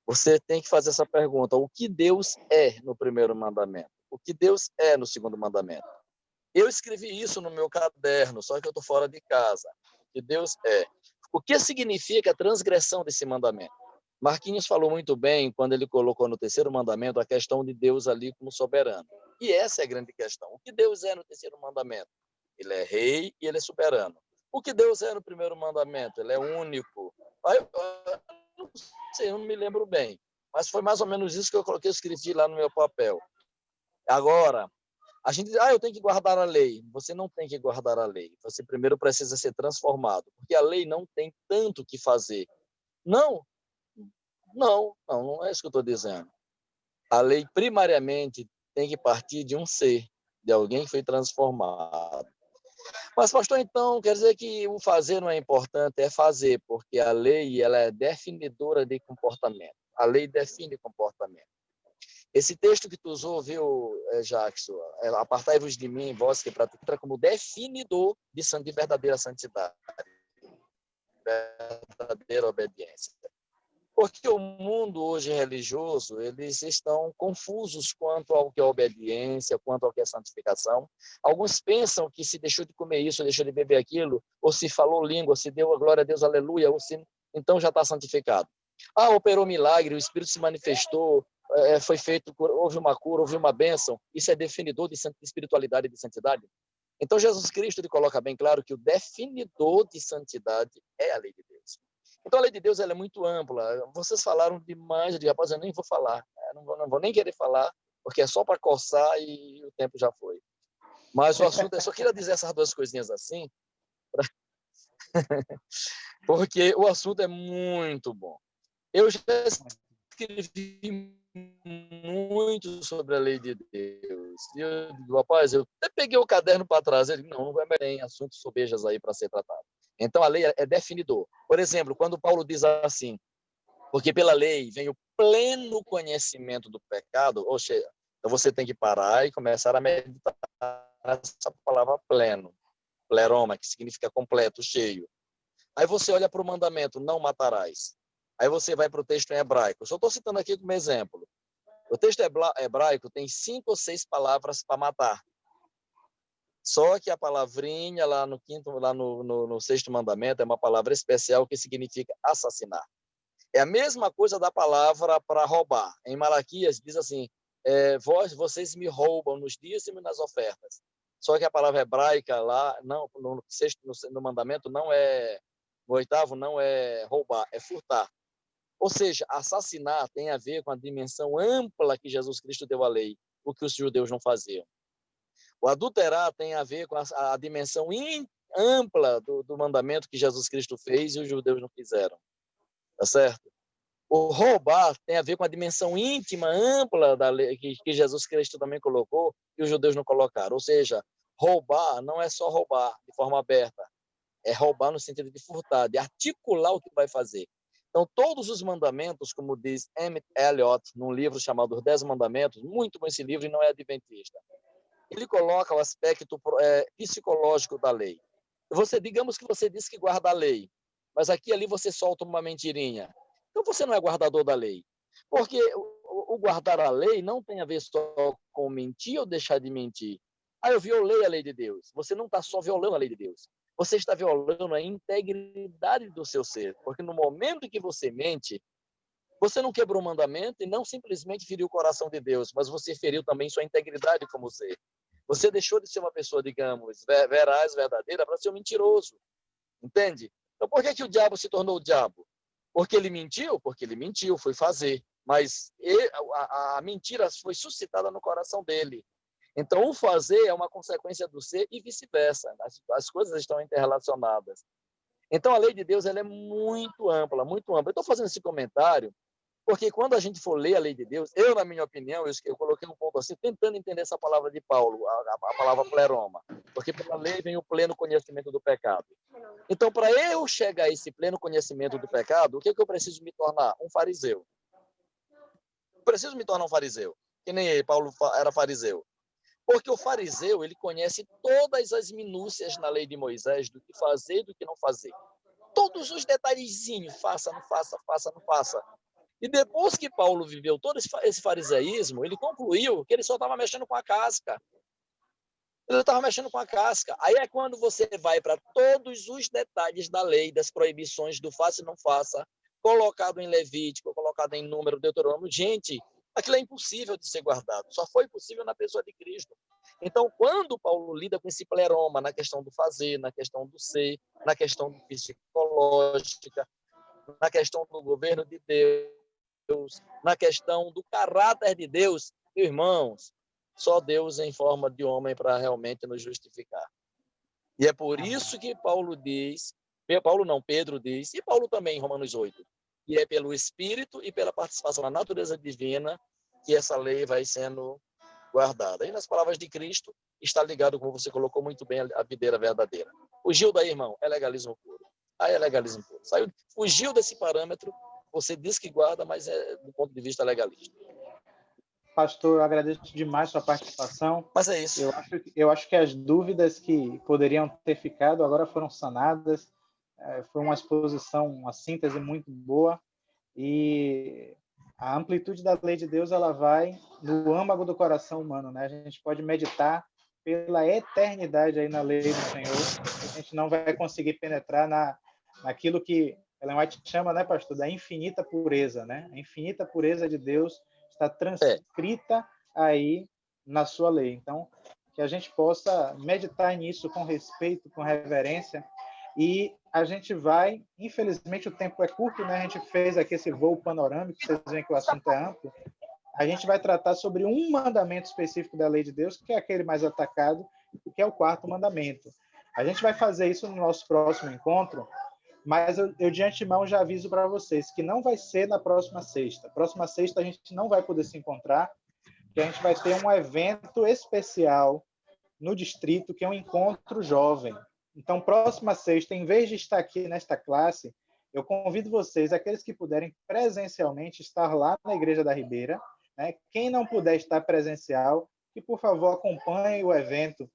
você tem que fazer essa pergunta: o que Deus é no primeiro mandamento? O que Deus é no segundo mandamento? Eu escrevi isso no meu caderno, só que eu estou fora de casa. O que Deus é. O que significa a transgressão desse mandamento? Marquinhos falou muito bem quando ele colocou no terceiro mandamento a questão de Deus ali como soberano. E essa é a grande questão. O que Deus é no terceiro mandamento? Ele é rei e ele é soberano. O que Deus é no primeiro mandamento? Ele é único. Eu não sei, eu não me lembro bem. Mas foi mais ou menos isso que eu escrevi lá no meu papel. Agora, a gente diz: eu tenho que guardar a lei. Você não tem que guardar a lei. Você primeiro precisa ser transformado, porque a lei não tem tanto o que fazer. Não é isso que eu estou dizendo. A lei, primariamente, tem que partir de um ser, de alguém que foi transformado. Mas, pastor, então, quer dizer que o fazer não é importante? É fazer, porque a lei ela é definidora de comportamento. A lei define comportamento. Esse texto que tu usou, viu, Jackson? Apartai-vos de mim, vós que praticam, como definidor de verdadeira santidade, verdadeira obediência. Porque o mundo hoje religioso, eles estão confusos quanto ao que é obediência, quanto ao que é santificação. Alguns pensam que se deixou de comer isso, deixou de beber aquilo, ou se falou língua, se deu a glória a Deus, aleluia, ou se então já está santificado. Operou milagre, o Espírito se manifestou, foi feito, houve uma cura, houve uma bênção. Isso é definidor de espiritualidade e de santidade? Então Jesus Cristo ele coloca bem claro que o definidor de santidade é a lei de Deus. Então, a lei de Deus ela é muito ampla. Vocês falaram demais, eu digo, rapaz, eu nem vou falar. Não vou nem querer falar, porque é só para coçar e o tempo já foi. Mas o assunto, eu só queria dizer essas duas coisinhas assim, porque o assunto é muito bom. Eu já escrevi muito sobre a lei de Deus. E eu digo, rapaz, eu até peguei o caderno para trás. Ele não vai bem, assuntos sobejas aí para ser tratado. Então, a lei é definidor. Por exemplo, quando Paulo diz assim, porque pela lei vem o pleno conhecimento do pecado, ou seja, então você tem que parar e começar a meditar nessa palavra pleno, pleroma, que significa completo, cheio. Aí você olha para o mandamento, não matarás. Aí você vai para o texto em hebraico. Eu só estou citando aqui como exemplo. O texto hebraico tem 5 ou 6 palavras para matar. Só que a palavrinha lá no quinto, lá no sexto mandamento é uma palavra especial que significa assassinar. É a mesma coisa da palavra para roubar. Em Malaquias diz assim, vocês me roubam nos dízimos e nas ofertas. Só que a palavra hebraica lá, não, no sexto, no mandamento, não é, no oitavo, não é roubar, é furtar. Ou seja, assassinar tem a ver com a dimensão ampla que Jesus Cristo deu à lei, o que os judeus não faziam. O adulterar tem a ver com a dimensão ampla do mandamento que Jesus Cristo fez e os judeus não fizeram. Tá certo? O roubar tem a ver com a dimensão íntima, ampla da lei que Jesus Cristo também colocou e os judeus não colocaram. Ou seja, roubar não é só roubar de forma aberta, é roubar no sentido de furtar, de articular o que vai fazer. Então, todos os mandamentos, como diz Emmett Elliott, num livro chamado Os 10 Mandamentos, muito bom esse livro e não é adventista, ele coloca o aspecto psicológico da lei. Digamos que você diz que guarda a lei, mas aqui e ali você solta uma mentirinha. Então você não é guardador da lei. Porque o guardar a lei não tem a ver só com mentir ou deixar de mentir. Eu violei a lei de Deus. Você não está só violando a lei de Deus. Você está violando a integridade do seu ser. Porque no momento que você mente, você não quebrou o mandamento e não simplesmente feriu o coração de Deus, mas você feriu também sua integridade como ser. Você deixou de ser uma pessoa, digamos, veraz, verdadeira, para ser um mentiroso. Entende? Então, por que o diabo se tornou o diabo? Porque ele mentiu? Porque ele mentiu, foi fazer. Mas a mentira foi suscitada no coração dele. Então, o fazer é uma consequência do ser e vice-versa. As coisas estão interrelacionadas. Então, a lei de Deus ela é muito ampla, muito ampla. Eu estou fazendo esse comentário porque quando a gente for ler a lei de Deus, na minha opinião, eu coloquei um pouco assim, tentando entender essa palavra de Paulo, a palavra pleroma, porque pela lei vem o pleno conhecimento do pecado. Então, para eu chegar a esse pleno conhecimento do pecado, o que eu preciso me tornar? Um fariseu. Eu preciso me tornar um fariseu, que nem Paulo era fariseu. Porque o fariseu, ele conhece todas as minúcias na lei de Moisés, do que fazer e do que não fazer. Todos os detalhezinhos, faça, não faça, faça, não faça. E depois que Paulo viveu todo esse farisaísmo, ele concluiu que ele só estava mexendo com a casca. Ele estava mexendo com a casca. Aí é quando você vai para todos os detalhes da lei, das proibições do faça e não faça, colocado em Levítico, colocado em Número, Deuteronômio. Gente, aquilo é impossível de ser guardado. Só foi possível na pessoa de Cristo. Então, quando Paulo lida com esse pleroma, na questão do fazer, na questão do ser, na questão psicológica, na questão do governo de Deus, na questão do caráter de Deus, irmãos, só Deus em forma de homem para realmente nos justificar. E é por isso que Pedro diz, e Paulo também em Romanos 8, que é pelo Espírito e pela participação na natureza divina que essa lei vai sendo guardada. E nas palavras de Cristo está ligado, como você colocou muito bem, a videira verdadeira. Fugiu daí, irmão, é legalismo puro. Aí é legalismo puro. Fugiu desse parâmetro, você diz que guarda, mas é do ponto de vista legalista. Pastor, eu agradeço demais sua participação. Mas é isso. Eu acho que as dúvidas que poderiam ter ficado agora foram sanadas. Foi uma exposição, uma síntese muito boa. E a amplitude da lei de Deus ela vai no âmago do coração humano, né? A gente pode meditar pela eternidade aí na lei do Senhor. A gente não vai conseguir penetrar naquilo que Ellen White chama, né, pastor, da infinita pureza, né? A infinita pureza de Deus está transcrita aí na sua lei. Então, que a gente possa meditar nisso com respeito, com reverência E a gente vai, infelizmente o tempo é curto, né? A gente fez aqui esse voo panorâmico, vocês veem que o assunto é amplo. A gente vai tratar sobre um mandamento específico da lei de Deus, que é aquele mais atacado, que é o 4º mandamento. A gente vai fazer isso no nosso próximo encontro, mas eu de antemão já aviso para vocês que não vai ser na próxima sexta. Próxima sexta a gente não vai poder se encontrar, porque a gente vai ter um evento especial no distrito, que é um encontro jovem. Então, próxima sexta, em vez de estar aqui nesta classe, eu convido vocês, aqueles que puderem presencialmente, estar lá na Igreja da Ribeira, né? Quem não puder estar presencial, que, por favor, acompanhe o evento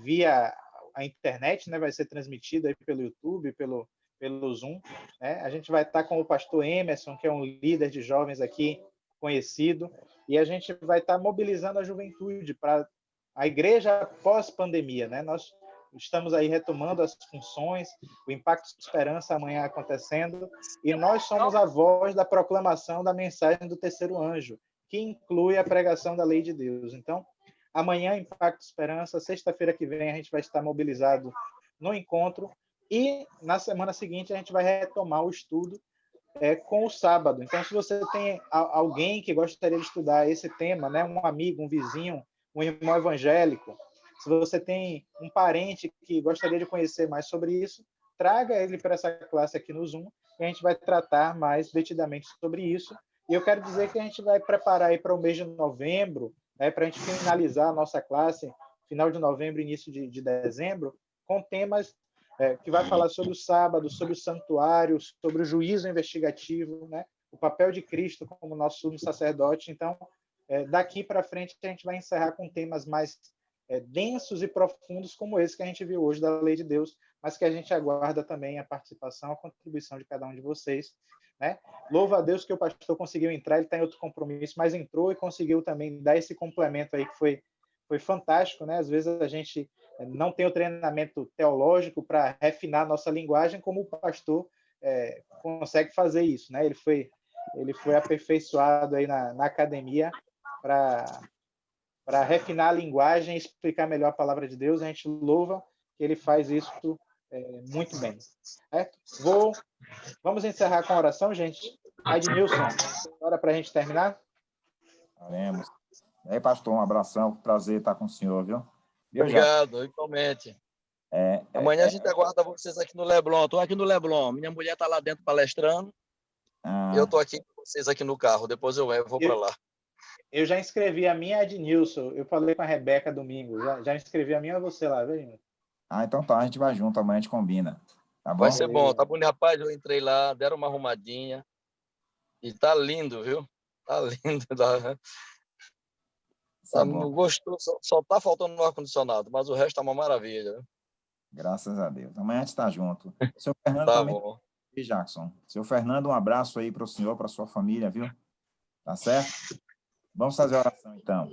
via a internet, né? Vai ser transmitido aí pelo YouTube, pelo Zoom. Né? A gente vai estar com o pastor Emerson, que é um líder de jovens aqui conhecido, e a gente vai estar mobilizando a juventude para a igreja pós-pandemia. Né? Nós estamos aí retomando as funções, o Impacto de Esperança amanhã acontecendo, e nós somos a voz da proclamação da mensagem do terceiro anjo, que inclui a pregação da lei de Deus. Então, amanhã, Impacto de Esperança, sexta-feira que vem, a gente vai estar mobilizado no encontro, e na semana seguinte a gente vai retomar o estudo com o sábado. Então, se você tem alguém que gostaria de estudar esse tema, né, um amigo, um vizinho, um irmão evangélico, se você tem um parente que gostaria de conhecer mais sobre isso, traga ele para essa classe aqui no Zoom, e a gente vai tratar mais detidamente sobre isso. E eu quero dizer que a gente vai preparar aí para o mês de novembro, para a gente finalizar a nossa classe, final de novembro, início de dezembro, com temas que vai falar sobre o sábado, sobre o santuário, sobre o juízo investigativo, né? O papel de Cristo como nosso sumo sacerdote. Então, daqui para frente, a gente vai encerrar com temas mais densos e profundos, como esse que a gente viu hoje da Lei de Deus, mas que a gente aguarda também a participação, a contribuição de cada um de vocês. Né? Louva a Deus que o pastor conseguiu entrar, ele está em outro compromisso, mas entrou e conseguiu também dar esse complemento aí que foi fantástico. Né? Às vezes a gente não tem o treinamento teológico para refinar nossa linguagem, como o pastor consegue fazer isso. Né? Ele foi aperfeiçoado aí na academia para refinar a linguagem e explicar melhor a palavra de Deus. A gente louva que ele faz isso muito bem. Certo? Vamos encerrar com a oração, gente. Adnilson, hora para a gente terminar? Faremos. E aí, pastor, um abração. Prazer estar com o senhor, viu? Obrigado, igualmente. Amanhã a gente aguarda vocês aqui no Leblon. Estou aqui no Leblon. Minha mulher está lá dentro palestrando. E eu estou aqui com vocês aqui no carro. Depois eu vou para lá. Eu já inscrevi a minha, Adnilson. Eu falei com a Rebeca domingo. Já inscrevi a minha, você lá, viu? Então tá, a gente vai junto, amanhã a gente combina. Tá bom? Vai ser bom, tá bonito. Rapaz, eu entrei lá, deram uma arrumadinha. E tá lindo, viu? Tá lindo. Tá gostoso, só tá faltando no ar-condicionado, mas o resto tá uma maravilha. Viu? Graças a Deus. Amanhã a gente tá junto. Seu Fernando tá também. Bom. E Jackson. Seu Fernando, um abraço aí para o senhor, para sua família, viu? Tá certo? Vamos fazer a oração, então.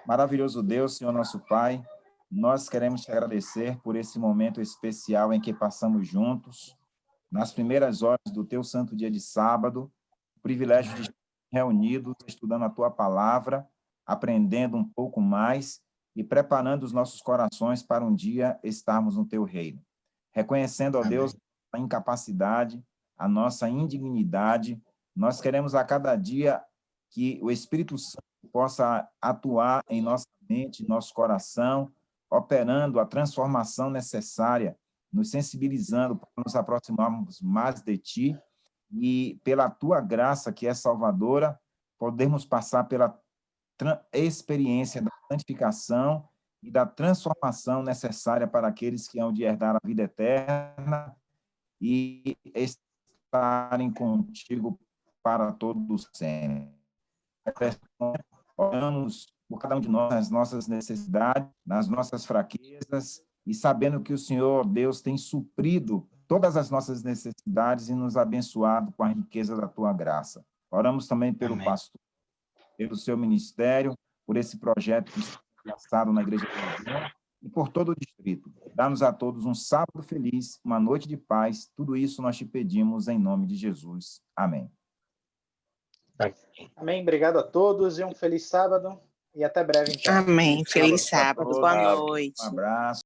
Maravilhoso Deus, Senhor nosso Pai, nós queremos te agradecer por esse momento especial em que passamos juntos, nas primeiras horas do teu santo dia de sábado, o privilégio de estar reunidos, estudando a tua palavra, aprendendo um pouco mais e preparando os nossos corações para um dia estarmos no teu reino. Reconhecendo, ó Deus, a incapacidade, a nossa indignidade, nós queremos a cada dia que o Espírito Santo possa atuar em nossa mente, nosso coração, operando a transformação necessária, nos sensibilizando para nos aproximarmos mais de Ti e, pela Tua graça, que é salvadora, podermos passar pela experiência da santificação e da transformação necessária para aqueles que hão de herdar a vida eterna e estarem contigo para todos sempre. Oramos por cada um de nós, nas nossas necessidades, nas nossas fraquezas, e sabendo que o Senhor, Deus, tem suprido todas as nossas necessidades e nos abençoado com a riqueza da Tua graça. Oramos também pelo pastor, pelo seu ministério, por esse projeto que está lançado na Igreja de Deus e por todo o distrito. Dá-nos a todos um sábado feliz, uma noite de paz. Tudo isso nós te pedimos em nome de Jesus. Amém. Amém. Obrigado a todos e um feliz sábado. E até breve, então. Amém. Feliz sábado. Boa noite. Um abraço.